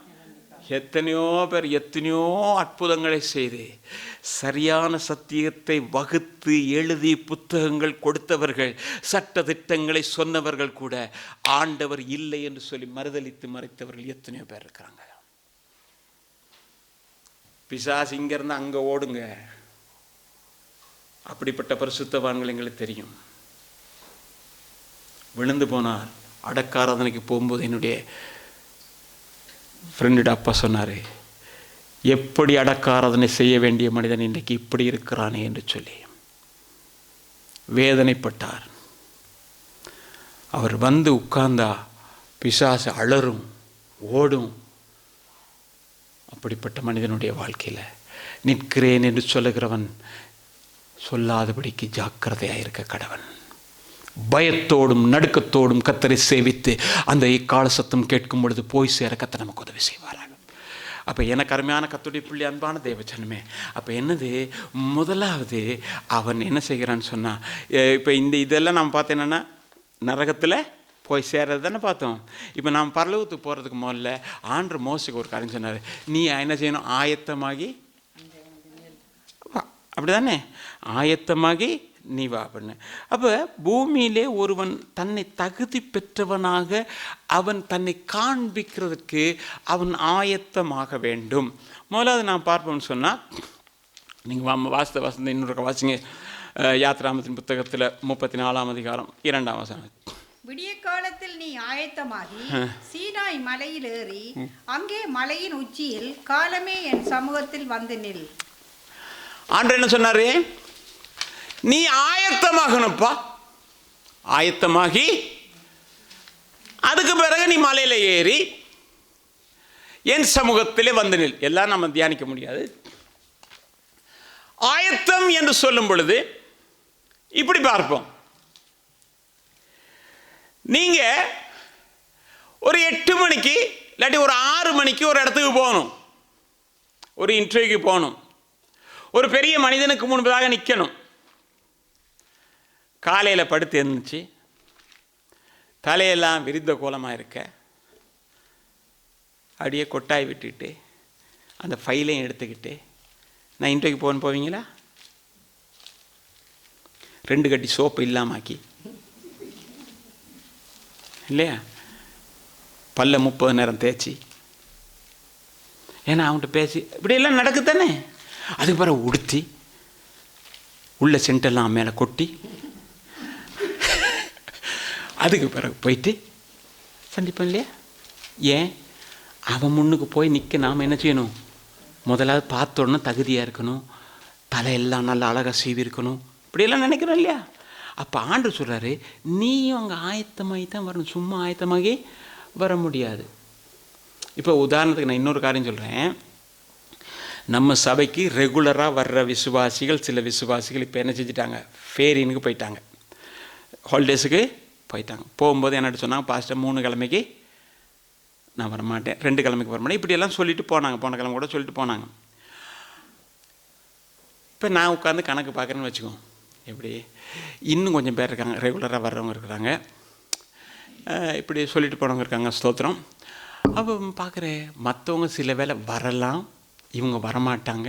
எத்தனையோ பேர் எத்தனையோ அற்புதங்களை செய்து சரியான சத்தியத்தை வகுத்து எழுதி புத்தகங்கள் கொடுத்தவர்கள், சட்ட திட்டங்களை சொன்னவர்கள் கூட ஆண்டவர் இல்லை என்று சொல்லி மறுதலித்து மறைத்தவர்கள் எத்தனையோ பேர் இருக்கிறாங்க. பிசாசு இங்கிருந்து அங்க ஓடுங்க. அப்படிப்பட்ட பரிசுத்தவான்கள் எங்களுக்கு தெரியும். விழுந்து போனார். அடக்காராதனைக்கு போகும்போது என்னுடைய ஃப்ரெண்டோட அப்பா சொன்னார், எப்படி அடக்காராதனை செய்ய வேண்டிய மனிதன் இன்றைக்கு இப்படி இருக்கிறானே என்று சொல்லி வேதனைப்பட்டார். அவர் வந்து உட்கார்ந்தா பிசாசு அலறும், ஓடும். அப்படிப்பட்ட மனிதனுடைய வாழ்க்கையில் நிற்கிறேன் என்று சொல்லுகிறவன் சொல்லாதபடிக்கு ஜாக்கிரதையாக இருக்க கடவன். பயத்தோடும் நடுக்கத்தோடும் கர்த்தரை சேவித்து அந்த இக்கால சத்தம் கேட்கும் பொழுது போய் சேர கர்த்தர் நமக்கு உதவி செய்வாராக. அப்போ எனக்கு அருமையான கர்த்தருடைய பிள்ளை, அன்பான தேவஜனமே, அப்போ என்னது, முதலாவது அவன் என்ன செய்கிறான்னு சொன்னால், இப்போ இதெல்லாம் நம்ம பார்த்தோம் என்னென்னா நரகத்தில் போய் சேர்றது தானே பார்த்தோம். இப்போ நாம் பரலோகத்துக்கு போகிறதுக்கு முதல்ல ஆண்டவர் மோசேக்கு ஒரு காரியம் சொன்னார், நீ என்ன செய்யணும், ஆயத்தமாகி, அப்படி தானே, ஆயத்தமாகி நீ வா பண்ண. அப்போ பூமியிலே ஒருவன் தன்னை தகுதி பெற்றவனாக அவன் தன்னை காண்பிக்கிறதுக்கு அவன் ஆயத்தமாக வேண்டும். முதலாவது நான் பார்ப்போம்னு சொன்னால், நீங்கள் வாசந்த இன்னொரு வாசிங்க, யாத்ராமத்தின் புத்தகத்தில் 34ஆம் அதிகாரம் 2ஆம் வசனம். விடிய காலத்தில் நீ ஆயத்தமாகி சீனாய் மலையில் ஏறி அங்கே மலையின் உச்சியில் காலமே என் சமூகத்தில் வந்து நில். ஆண்டவர் என்ன சொன்னாரு, நீ ஆயத்தமாகணும்ப்பா, ஆயத்தமாகி அதுக்கு பிறகு நீ மலையில ஏறி என் சமூகத்திலே வந்து நில். எல்லாம் நம்ம தியானிக்க முடியாது. ஆயத்தம் என்று சொல்லும் பொழுது இப்படி பார்ப்போம். நீங்க ஒரு 8 மணிக்கு இல்லாட்டி ஒரு 6 மணிக்கு ஒரு இடத்துக்கு போகணும், ஒரு இன்டர்வியூக்கு போகணும், ஒரு பெரிய மனிதனுக்கு முன்பதாக நிற்கணும். காலையில் படுத்து எழுந்துச்சு, தலையெல்லாம் விரிந்த கோலமாக இருக்க, அப்படியே கொட்டாய் விட்டுக்கிட்டு அந்த ஃபைலையும் எடுத்துக்கிட்டு நான் இன்டர்வியூக்கு போகணும் போவீங்களா? 2 கட்டி சோப்பு இல்லாமாக்கி இல்லையா, பல்ல 30 நேரம் தேய்ச்சி, ஏன்னா அவன்கிட்ட பேசி இப்படியெல்லாம் நடக்குதானே. அதுக்கு பிறகு உடுத்தி உள்ள சென்டெல்லாம் மேலே கொட்டி அதுக்கு பிறகு போயிட்டு சந்திப்போம் இல்லையா. ஏன், அவன் முன்னுக்கு போய் நிற்க நாம் என்ன செய்யணும், முதலாவது பார்த்தோன்னா தகுதியாக இருக்கணும், தலையெல்லாம் நல்லா அழகாக சீவி இருக்கணும், இப்படியெல்லாம் நினைக்கிறோம் இல்லையா. அப்போ ஆண்டவர் சொல்கிறாரு, நீயும் அங்கே ஆயத்தமாகி தான் வரணும், சும்மா ஆயத்தமாகி வர முடியாது. இப்போ உதாரணத்துக்கு நான் இன்னொரு காரியம் சொல்கிறேன். நம்ம சபைக்கு ரெகுலராக வர்ற விசுவாசிகள், சில விசுவாசிகள் இப்போ என்ன செஞ்சிட்டாங்க, ஃபேரினுக்கு போயிட்டாங்க, ஹாலிடேஸுக்கு போயிட்டாங்க. போகும்போது என்னட்டு சொன்னாங்க, பாஸ்டர் 3 கிழமைக்கு நான் வரமாட்டேன், 2 கிழமைக்கு வரமாட்டேன், இப்படியெல்லாம் சொல்லிட்டு போனாங்க. போன கிழமை கூட சொல்லிட்டு போனாங்க. இப்போ நான் உட்காந்து கணக்கு பார்க்குறேன்னு வச்சுக்கோ, எப்படி இன்னும் கொஞ்சம் பேர் இருக்காங்க, ரெகுலராக வர்றவங்க இருக்கிறாங்க, இப்படி சொல்லிட்டு போனவங்க இருக்காங்க, ஸ்தோத்திரம். அப்போ பார்க்குறேன், மற்றவங்க சில வேளை வரலாம், இவங்க வரமாட்டாங்க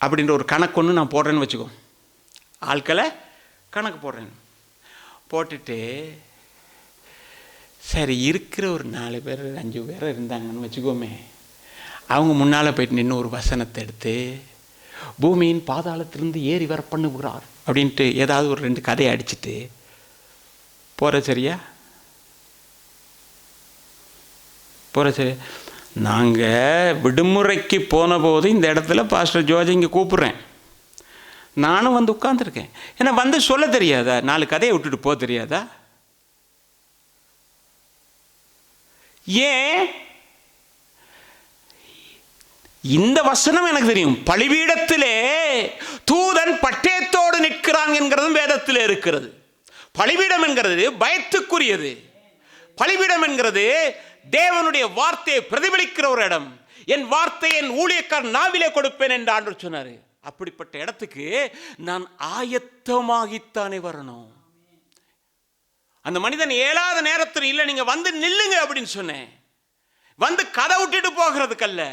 அப்படின்ற ஒரு கணக்கு ஒன்று நான் போடுறேன்னு வச்சுக்கோ, ஆட்களை கணக்கு போடுறேன். போட்டுட்டு சரி இருக்கிற ஒரு 4 பேர் 5 பேர் இருந்தாங்கன்னு வச்சுக்கோமே, அவங்க முன்னால் போயிட்டு நின்று ஒரு வசனத்தை எடுத்து பூமியின் பாதாளத்திலிருந்து ஏறி வர பண்ணுகிறார் அப்படின்ட்டு ஏதாவது ஒரு 2 கதையை அடிச்சுட்டு போகிற சரியா போகிற சரியா. நாங்கள் விடுமுறைக்கு போன போது இந்த இடத்துல பாஸ்டர் ஜோர்ஜ் இங்கே கூப்பிட்றேன், நானும் வந்து உட்காந்துருக்கேன். ஏன்னா வந்து சொல்ல தெரியாதா, 4 கதையை விட்டுட்டு போக தெரியாதா? ஏன் இந்த வசனம் எனக்கு தெரியும், பலிபீடத்திலே தூதன் பட்டயத்தோடு நிற்கிறான் என்கிறதும் வேதத்தில் இருக்கிறது. பலிபீடம் என்கிறது பயத்துக்குரியது. பலிபீடம் என்கிறது தேவனுடைய வார்த்தையை பிரதிபலிக்கிற ஒரு இடம். என் வார்த்தையை என் ஊழியக்காரன் நாவிலே கொடுப்பேன் என்று ஆண்டவர் சொன்னார். அப்படிப்பட்ட இடத்துக்கு நான் ஆயத்தமாகித்தானே வரணும். அந்த மனிதன் ஏழாத நேரத்தில் இல்லை, நீங்க வந்து நில்லுங்க அப்படின்னு சொன்னேன். வந்து கதை விட்டுட்டு போகிறதுக்கல்ல,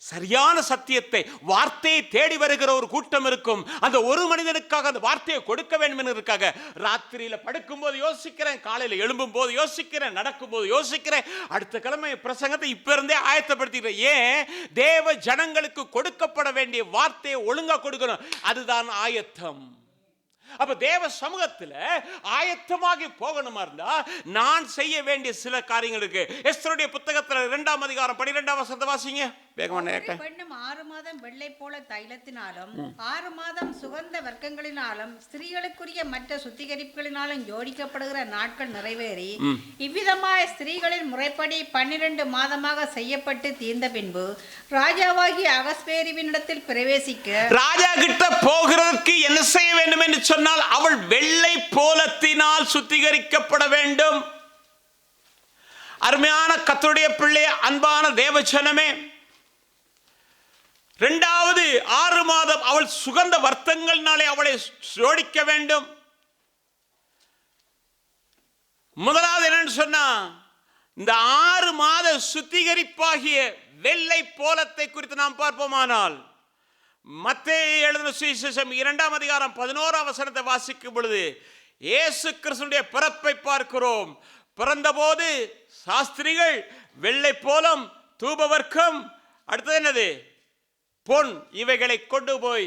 சரியான சத்தியத்தை, வார்த்தையை தேடி வருகிற ஒரு கூட்டம் இருக்கும். அந்த ஒரு மனிதனுக்காக அந்த வார்த்தையை கொடுக்க வேண்டும் என்பதற்காக ராத்திரியில படுக்கும் போது யோசிக்கிறேன், காலையில எழும்பும் போது யோசிக்கிறேன், நடக்கும் போது யோசிக்கிறேன், அடுத்த கிழமை பிரசங்கத்தை இப்ப இருந்தே ஆயத்தப்படுத்திக்கிறேன். ஏன்? தேவ ஜனங்களுக்கு கொடுக்கப்பட வேண்டிய வார்த்தையை ஒழுங்கா கொடுக்கணும். அதுதான் ஆயத்தம். அப்ப தேவ சமூகத்தில் ஆயத்தமாகி போகணுமா இருந்தா நான் செய்ய வேண்டிய சில காரியங்கள் இருக்கு. எஸ்தருடைய புத்தகத்தில் 2ஆம் அதிகாரம் 12ஆம் வசனத்தை வாசிங்க. பெண்ணும் 6 மாதம் வெள்ளை போல தைலத்தினாலும் 6 மாதம் சுகந்த வர்க்கங்களினாலும் ஸ்திரீகளுக்குரிய மற்ற சுத்திகரிப்புகளினாலும் ஜோடிக்கப்படுகிற நாட்கள் நிறைவேறி இவ்விதமாய் ஸ்திரீகளின் முறைப்படி 12 மாதமாக செய்யப்பட்டு தீர்ந்த பின்பு ராஜாவாகி அகஸ்வேருவினிடத்தில் பிரவேசிக்க, ராஜா கிட்ட போகிறதற்கு என்ன செய்ய வேண்டும் என்று சொன்னால் அவள் வெள்ளை போலத்தினால் சுத்திகரிக்கப்பட வேண்டும். அருமையான கர்த்தருடைய பிள்ளை, அன்பான தேவஜனமே, 2வது 6 மாதம் அவள் சுகந்த வர்த்தங்கள்னாலே அவளை ஜோடிக்க வேண்டும். முதலாவது என்னன்னு சொன்னா, இந்த 6 மாத சுத்திகரிப்பாகிய வெள்ளை போலத்தை குறித்து நாம் பார்ப்போமானால், மத்தேயு எழுதின சுவிசேஷம் 2ஆம் அதிகாரம் 11ஆம் வசனத்தை வாசிக்கும் பொழுது இயேசு கிறிஸ்துவின் பிறப்பை பார்க்கிறோம். பிறந்தபோது சாஸ்திரிகள் வெள்ளை போலம், தூபவர்க்கம், அடுத்தது என்னது, பொன், இவைகளை கொண்டு போய்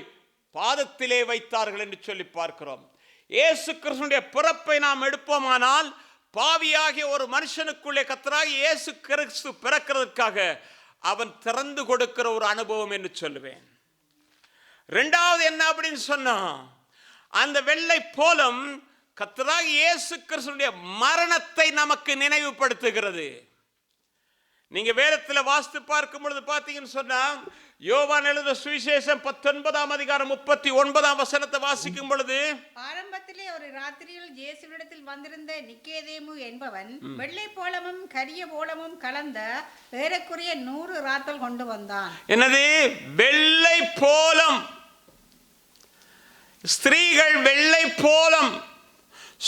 பாதத்திலே வைத்தார்கள் என்று சொல்லி பார்க்கிறோம். இயேசு கிறிஸ்துவினுடைய பிறப்பை நாம் எடுப்போமானால், பாவியாகிய ஒரு மனுஷனுக்குள்ளே கர்த்தராகிய இயேசு கிறிஸ்து பிறக்கிறதுக்காக அவன் திறந்து கொடுக்கிற ஒரு அனுபவம் என்று சொல்லுவேன். 2வது என்ன அப்படின்னு சொன்னா, அந்த வெள்ளை போலம் கர்த்தராகிய இயேசு கிறிஸ்துவினுடைய மரணத்தை நமக்கு நினைவுபடுத்துகிறது. நீங்க வேதத்தில் வாசித்து பார்க்கும் பொழுது பார்த்தீங்கன்னு சொன்னா, யோவான் எழுதின சுவிசேஷம் 19ஆம் அதிகாரம் 39ஆம் வசனத்தை வாசிக்கும் பொழுது, ஆரம்பத்திலே ஒரு ராத்திரியில் இயேசுவினிடத்தில் வந்திருந்த நிக்கோதேமு என்பவன் வெள்ளை போலமும் கரிய போலமும் கலந்த ஏறக்குறைய 100 ராத்தல் கொண்டு வந்தான். என்னது? வெள்ளை போலம். ஸ்திரீகள் வெள்ளை போலம்,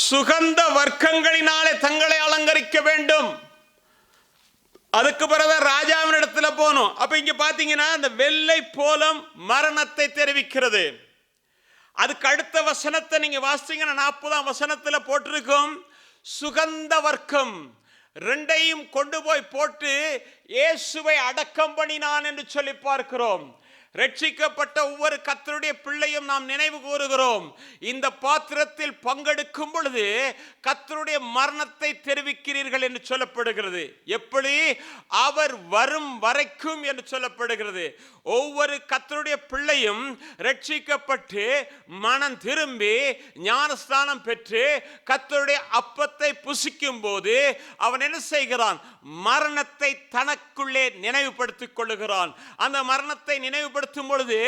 சுகந்த வர்க்கங்களினாலே தங்களை அலங்கரிக்க வேண்டும். அதுக்கு பிறகு ராஜாவின் இடத்துல போனோம். அப்ப இங்க பாத்தீங்கன்னா அந்த வெள்ளை போலம் மரணத்தை தெரிவிக்கிறது. அதுக்கு அடுத்த வசனத்தை நீங்க வாசிச்சீங்கன்னா 40ஆம் வசனத்துல போட்டிருக்கும், சுகந்த வர்க்கம் 2ஐயும் கொண்டு போய் போட்டு இயேசுவை அடக்கம் பண்ணினான் என்று சொல்லி பார்க்கிறோம். ரட்சிக்கப்பட்ட ஒவ்வொரு கர்த்தருடைய பிள்ளையும் நாம் நினைவு கூறுகிறோம். இந்த பாத்திரத்தில் பங்கெடுக்கும் பொழுது கர்த்தருடைய மரணத்தை தெரிவிக்கிறீர்கள் என்று சொல்லப்படுகிறது. எப்படி? அவர் வரும் வரைக்கும் என்று சொல்லப்படுகிறது. ஒவ்வொரு கர்த்தருடைய பிள்ளையும் ரட்சிக்கப்பட்டு மனம் திரும்பி ஞானஸ்தானம் பெற்று கர்த்தருடைய அப்பத்தை புசிக்கும் போது அவன் என்ன செய்கிறான்? மரணத்தை தனக்குள்ளே நினைவுபடுத்திக் கொள்ளுகிறான். அந்த மரணத்தை நினைவுபடுத்த வெளிப்படுத்தும் பொழுது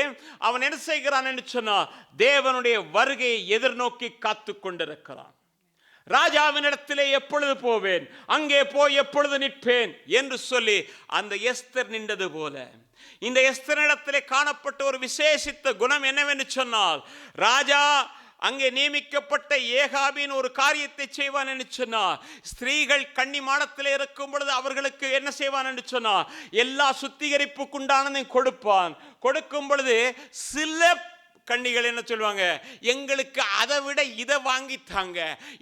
அவன் என்ன செய்கிறான் என்று சொன்னால் தேவனுடைய வருகையை எதிர்நோக்கி காத்து கொண்டிருக்கிறான். ராஜாவினிடத்திலே எப்பொழுது போவேன், அங்கே போய் எப்பொழுது நிற்பேன் என்று சொல்லி அந்த எஸ்தர் நின்றது போல இந்த எஸ்தரிடத்திலே காணப்பட்ட ஒரு விசேஷித்த குணம் என்னவென்று சொன்னால், ராஜா அங்கே நியமிக்கப்பட்ட ஏகாபின் ஒரு காரியத்தை செய்வான் என்று சொன்னார். ஸ்திரீகள் கன்னிமாடத்தில் இருக்கும் பொழுது அவர்களுக்கு என்ன செய்வான் என்று சொன்னார், எல்லா சுத்திகரிப்புக்குண்டானதையும் கொடுப்பான். கொடுக்கும் பொழுது சில கன்னிகள் என்ன சொல்லுவாங்க, எங்களுக்கு அதை விட இதை வாங்கித்தாங்க,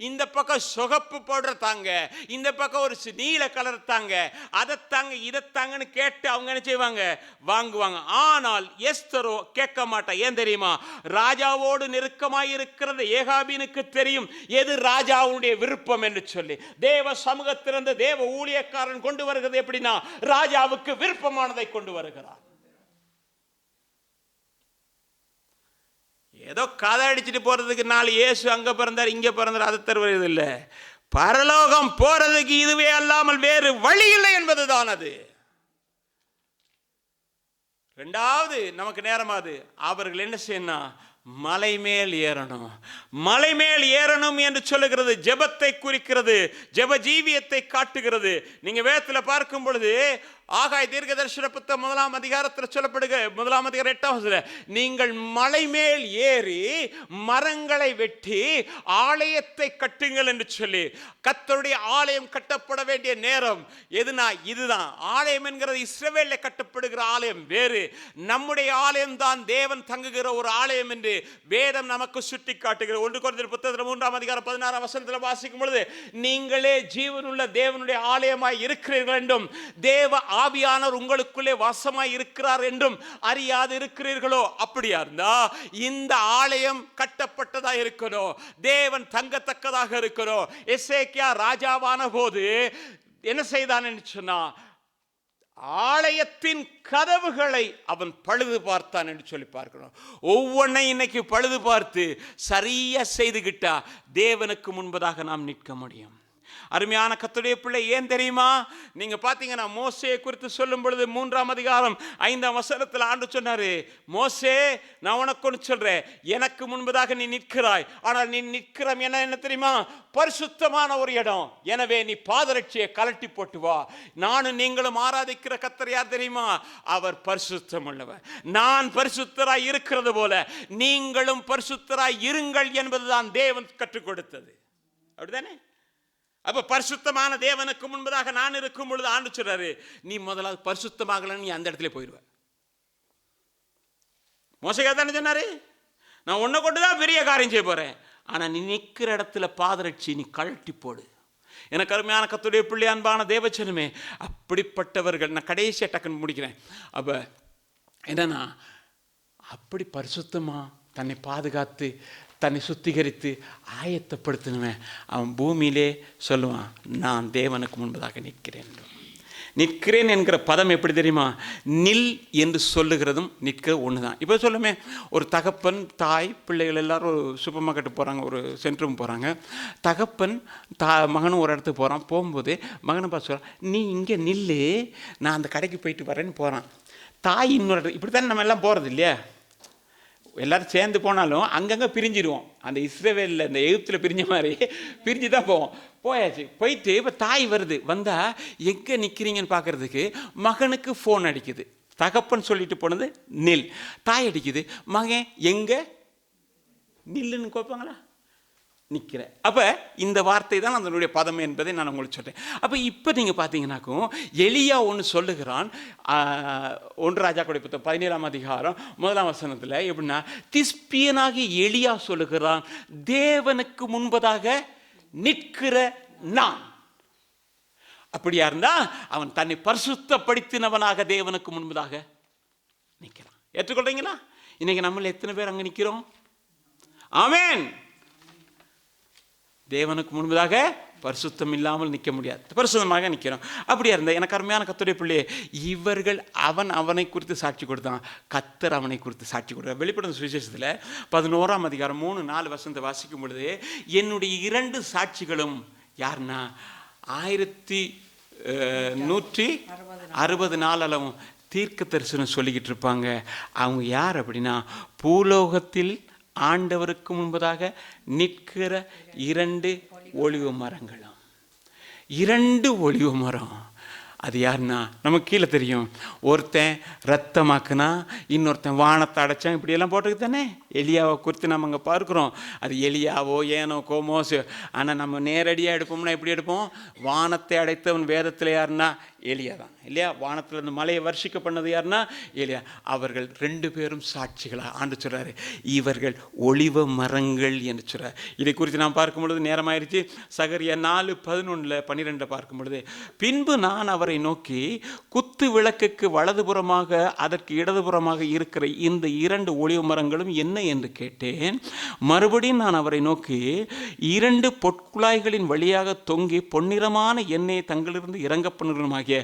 இந்த பக்கம் சொகப்பு பவுடர் தாங்க, இந்த பக்கம் ஒரு நீல கலர் தாங்க, அதை தாங்க இதை தாங்கன்னு கேட்டு அவங்க என்ன செய்வாங்க, வாங்குவாங்க. ஆனால் எஸ்தரோ கேட்க மாட்டா. ஏன் தெரியுமா, ராஜாவோடு நெருக்கமாய் இருக்கிறது ஏகாபினுக்கு தெரியும் எது ராஜாவுடைய விருப்பம் என்று சொல்லி. தேவ சமூகத்திலிருந்து தேவ ஊழியக்காரன் கொண்டு வருகிறது எப்படின்னா, ராஜாவுக்கு விருப்பமானதை கொண்டு வருகிறார். ஏதோ கதை அடிச்சுட்டு போறதுக்கு நாலு இயேசு அங்க பிறந்தார் இங்க பிறந்தார் அதை தருவது இல்லை. பரலோகம் போறதுக்கு இதுவே அல்லாமல் வேறு வழி இல்லை என்பதுதான் அது. இரண்டாவது நமக்கு நேரமாது அவர்கள் என்ன செய்யணும், மலை மேல் ஏறணும். மலை மேல் ஏறணும் என்று சொல்லுகிறது ஜெபத்தை குறிக்கிறது, ஜெப ஜீவியத்தை காட்டுகிறது. நீங்க வேதத்தில் பார்க்கும் பொழுது ஆகாய் தீர்க்கதரிசன புத்தகம் 1 அதிகாரத்தில் சொல்லப்படுக 1 அதிகாரம் 8 நீங்கள் மலை மேல் ஏறி மரங்களை வெட்டி ஆலயத்தை கட்டுங்கள் என்று சொல்லி. கர்த்தருடைய ஆலயம் கட்டப்பட வேண்டிய நேரம் எதுனா இதுதான். ஆலயம் என்கிறது இஸ்ரவேலில் கட்டப்படுகிற ஆலயம் வேறு, நம்முடைய ஆலயம் தான் தேவன் தங்குகிற ஒரு ஆலயம் என்று வேதம் நமக்கு சுட்டி காட்டுகிறது. 1 கொரிந்தியர் புத்தகத்தில் 3 அதிகாரம் 16 வாசிக்கும் பொழுது, நீங்களே ஜீவனுள்ள தேவனுடைய ஆலயமாய் இருக்கிறீர்கள் என்றும் தேவ ஆவியானவர் உங்களுக்குள்ளே வாசமாய் இருக்கிறார் என்றும் அறியாது இருக்கிறீர்களோ. அப்படியா இருந்தா இந்த ஆலயம் கட்டப்பட்டதா இருக்கணும், தேவன் தங்கத்தக்கதாக இருக்கணும். எசேக்கியா ராஜாவான போது என்ன செய்தான் என்று சொன்னா, ஆலயத்தின் கதவுகளை அவன் பழுது பார்த்தான் என்று சொல்லி பார்க்கணும். ஒவ்வொன்றை இன்னைக்கு பழுது பார்த்து சரியா செய்துகிட்டா தேவனுக்கு முன்பதாக நாம் நிற்க முடியும். அருமையான கர்த்தருடைய பிள்ளை, ஏன் தெரியுமா, நீங்க பாத்தீங்கன்னா மோசே குறித்து சொல்லும் பொழுது 3 அதிகாரம் 5 ஆண்டு சொன்னாரு, மோசே நான் உனக்கு ஒன்று சொல்றேன், எனக்கு முன்பதாக நீ நிற்கிறாய், ஆனால் நீ நிற்கிற என்ன தெரியுமா, பரிசுத்தமான ஒரு இடம். எனவே நீ பாதரட்சியை கலட்டி போட்டு வா. நானும் நீங்களும் ஆராதிக்கிற கர்த்தர் யார் தெரியுமா, அவர் பரிசுத்தம் உள்ளவர். நான் பரிசுத்தராய் இருக்கிறது போல நீங்களும் பரிசுத்தராய் இருங்கள் என்பதுதான் தேவன் கற்றுக் கொடுத்தது. அப்படிதானே? அப்ப பரிசுத்தமான தேவனுக்கு முன்பதாக நான் இருக்கும் பொழுது ஆண்டு சொல்றாரு, நீ முதலாவது பரிசுத்தமாகலன்னு நீ அந்த இடத்துல போயிடுவ. மோசையா தானே சொன்னாரு, நான் உன்னை கொண்டுதான் பெரிய காரியம் செய்ய போறேன், ஆனா நீ நிற்கிற இடத்துல பாதரட்சி நீ கழட்டி போடு. எனக்கு அருமையான கர்த்தருடைய பிள்ளை, அன்பான தேவச்சனமே, அப்படிப்பட்டவர்கள், நான் கடைசியா டக்குன்னு முடிக்கிறேன். அப்ப என்னன்னா, அப்படி பரிசுத்தமா தன்னை பாதுகாத்து தன்னை சுத்திகரித்து ஆயத்தப்படுத்தினவன் அவன் பூமியிலே சொல்லுவான், நான் தேவனுக்கு முன்பதாக நிற்கிறேன். நிற்கிறேன் என்கிற பதம் எப்படி தெரியுமா, நில் என்று சொல்லுகிறதும் நிற்கிற ஒன்று தான். இப்போ சொல்லுமே, ஒரு தகப்பன் தாய் பிள்ளைகள் எல்லாரும் ஒரு சூப்பர் மார்க்கெட்டு போகிறாங்க, ஒரு சென்ட்ரூம் போகிறாங்க. தகப்பன் மகனும் ஒரு இடத்துக்கு போகிறான். போகும்போது மகனை பார்த்து சொல்கிறான், நீ இங்கே நில்லு, நான் அந்த கடைக்கு போயிட்டு வரேன்னு போகிறான். தாய் இன்னொரு இடத்துல, இப்படி தானே நம்ம எல்லாம் போகிறது இல்லையா, எல்லாரும் சேர்ந்து போனாலும் அங்கங்கே பிரிஞ்சிடுவோம். அந்த இஸ்ரவேலில் இந்த எகிப்தில் பிரிஞ்ச மாதிரி பிரிஞ்சு தான் போவோம். போயாச்சு, போயிட்டு இப்போ தாய் வருது, வந்தால் எங்கே நிற்கிறீங்கன்னு பார்க்குறதுக்கு மகனுக்கு ஃபோன் அடிக்குது. தகப்பன் சொல்லிட்டு போனது நில், தாய் அடிக்குது, மகன் எங்கே நில்லுன்னு கேட்பாங்களா, நிற்கிற. அப்போ இந்த வார்த்தை தான் அதனுடைய பதம் என்பதை நான் உங்களுக்கு சொல்கிறேன். அப்போ இப்போ நீங்கள் பார்த்தீங்கன்னாக்கும் எலியா ஒன்று சொல்லுகிறான். 1 ராஜாக்களுடைய புத்தகம் 17 அதிகாரம் 1 எப்படின்னா, திஸ்பியனாகி எலியா சொல்லுகிறான், தேவனுக்கு முன்பதாக நிற்கிற நான். அப்படியா இருந்தா அவன் தன்னை பரிசுத்தப்படுத்தினவனாக தேவனுக்கு முன்பதாக நிற்கிறான். ஏற்றுக்கொள்றீங்களா? இன்னைக்கு நம்மள எத்தனை பேர் அங்கே நிற்கிறோம்? ஆமென். தேவனுக்கு முன்பதாக பரிசுத்தம் இல்லாமல் நிற்க முடியாது, பரிசுத்தமாக நிற்கிறோம். அப்படியா இருந்தா எனக்கு அருமையான கர்த்தருடைய பிள்ளையே, இவர்கள் அவனை குறித்து சாட்சி கொடுத்தான், கர்த்தர் அவனை குறித்து சாட்சி கொடுத்தார். வெளிப்படுத்தின சுவிசேஷத்தில் 11 அதிகாரம் 3-4 வாசிக்கும் பொழுது, என்னுடைய 2 சாட்சிகளும் யாருன்னா 1160 நாள் அளவும் தீர்க்க தரிசனம் சொல்லிக்கிட்டு இருப்பாங்க. அவங்க யார் அப்படின்னா, பூலோகத்தில் ஆண்டவருக்கு முன்பதாக நிற்கிற 2 ஒலிவ மரங்களும். 2 ஒலிவ மரம். அது யாருன்னா நமக்கு கீழே தெரியும். ஒருத்தன் ரத்தமாக்குனா, இன்னொருத்தன் வானத்தை அடைச்சான். இப்படியெல்லாம் போட்டுக்கு தானே எலியாவை குறித்து நம்ம அங்கே பார்க்குறோம். அது எலியாவோ ஏனோக்கோ மோசோ. ஆனால் நம்ம நேரடியாக எடுப்போம்னா எப்படி எடுப்போம்? வானத்தை அடைத்தவன் வேதத்தில் யாருன்னா எலியா தான் இல்லையா? வானத்தில் இருந்து மலையை வர்ஷிக்க பண்ணது யாருன்னா எலியா. அவர்கள் 2 பேரும் சாட்சிகளாக ஆண்டு சொல்கிறாரு. இவர்கள் ஒலிவ மரங்கள் என்று சொல்கிறார். இதை குறித்து நாம் பார்க்கும் பொழுது நேரமாயிருச்சு. சகரியா 4:11-12 பார்க்கும் பொழுது, பின்பு நான் அவரை நோக்கி, குத்து விளக்குக்கு வலதுபுறமாக அதற்கு இடதுபுறமாக இருக்கிற இந்த 2 ஒலிவ மரங்களும் என்ன என்று கேட்டேன். மறுபடியும் நான் அவரை நோக்கி, 2 பொற்குழாய்களின் வழியாக தொங்கி பொன்னிறமான எண்ணெயை தங்களிலிருந்து இறங்க பண்ணுமாகிய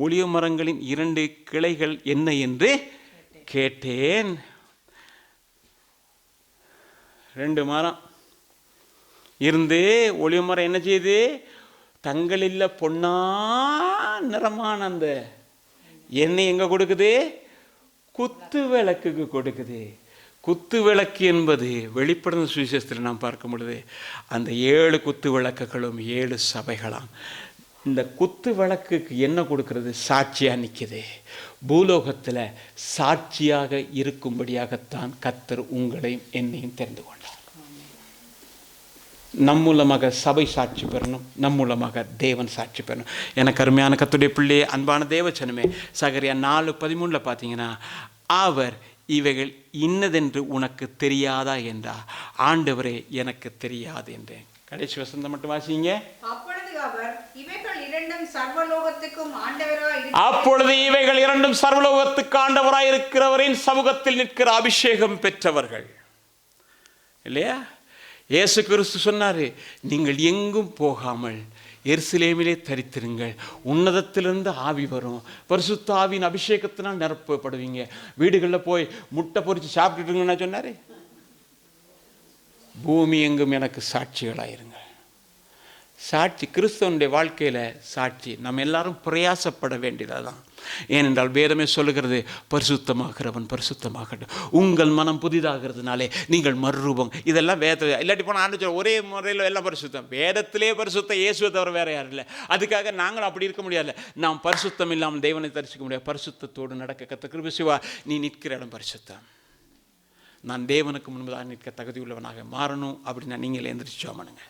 ஒலிவ மரங்களின் 2 கிளைகள் என்ன என்று கேட்டேன். 2 மரம் இருந்து ஒலிவ மரம் என்ன செய்யுது? தங்களில் பொன்னா நிறமான அந்த எண்ணெய் எங்க கொடுக்குது? குத்து விளக்குக்கு கொடுக்குது. குத்து விளக்கு என்பது வெளிப்படுத்தின சுவிசேஷத்தில் நாம் பார்க்கும் பொழுது அந்த 7 குத்து விளக்குகளும் 7 சபைகளாம். இந்த குத்து விளக்குக்கு என்ன கொடுக்கிறது? சாட்சியாக நிற்குது. பூலோகத்தில் சாட்சியாக இருக்கும்படியாகத்தான் கர்த்தர் உங்களையும் என்னையும் தெரிந்து கொண்டார். நம் மூலமாக சபை சாட்சி பெறணும், நம் மூலமாக தேவன் சாட்சி பெறணும். எனக்கு அருமையான கர்த்தருடைய பிள்ளையே, அன்பான தேவச்சனமே, சகரியா 4:13 பார்த்தீங்கன்னா, அவர் இவைகள் இன்னதென்று உனக்கு தெரியாதா என்றார். ஆண்டவரே எனக்கு தெரியாது என்றேன். கடைசி வசனம் மட்டும் வாசிங்க. அப்பொழுது இவைகள் இரண்டும் சர்வலோகத்துக்கு ஆண்டவராய் இருக்கிறவரின் சமூகத்தில் நிற்கிற அபிஷேகம் பெற்றவர்கள் இல்லையா? இயேசு கிறிஸ்து சொன்னாரு, நீங்கள் எங்கும் போகாமல் எருசலேமிலே தரித்திருங்கள், உன்னதத்திலிருந்து ஆவி வரும், பரிசுத்த ஆவியின் அபிஷேகத்தினால் நிரப்பப்படுவீங்க, வீடுகளில் போய் முட்டை பொரிச்சு சாப்பிட்டுட்டுங்கன்னா சொன்னாரு. பூமி எங்கும் எனக்கு சாட்சிகளாயிருங்க. சாட்சி கிறிஸ்தவனுடைய வாழ்க்கையில் சாட்சி நம்ம எல்லாரும் பிரயாசப்பட வேண்டியதான். ஏனென்றால் வேதமே சொல்லுகிறது, பரிசுத்தமாகிறவன் பரிசுத்தமாகட்டும், உங்கள் மனம் புதிதாகிறதுனாலே நீங்கள் மறுரூபம். இதெல்லாம் வேதத்தில் இல்லாட்டி போனால் ஆண்டு ஒரே முறையில் எல்லாம் பரிசுத்தம். வேதத்திலே பரிசுத்தம், இயேசுவை தவிர வேற யாரும் இல்லை. அதுக்காக நாங்களும் அப்படி இருக்க முடியாது. நாம் பரிசுத்தம் இல்லாமல் தேவனை தரிசிக்க முடியாது. பரிசுத்தத்தோடு நடக்க கத்த கிருபை செய்வா. நீ நிற்கிற இடம் பரிசுத்தம். நான் தேவனுக்கு முன்பதாக நிற்க தகுதி உள்ளவனாக மாறணும் அப்படின்னா நீங்கள் எந்திரிச்சோமனுங்க.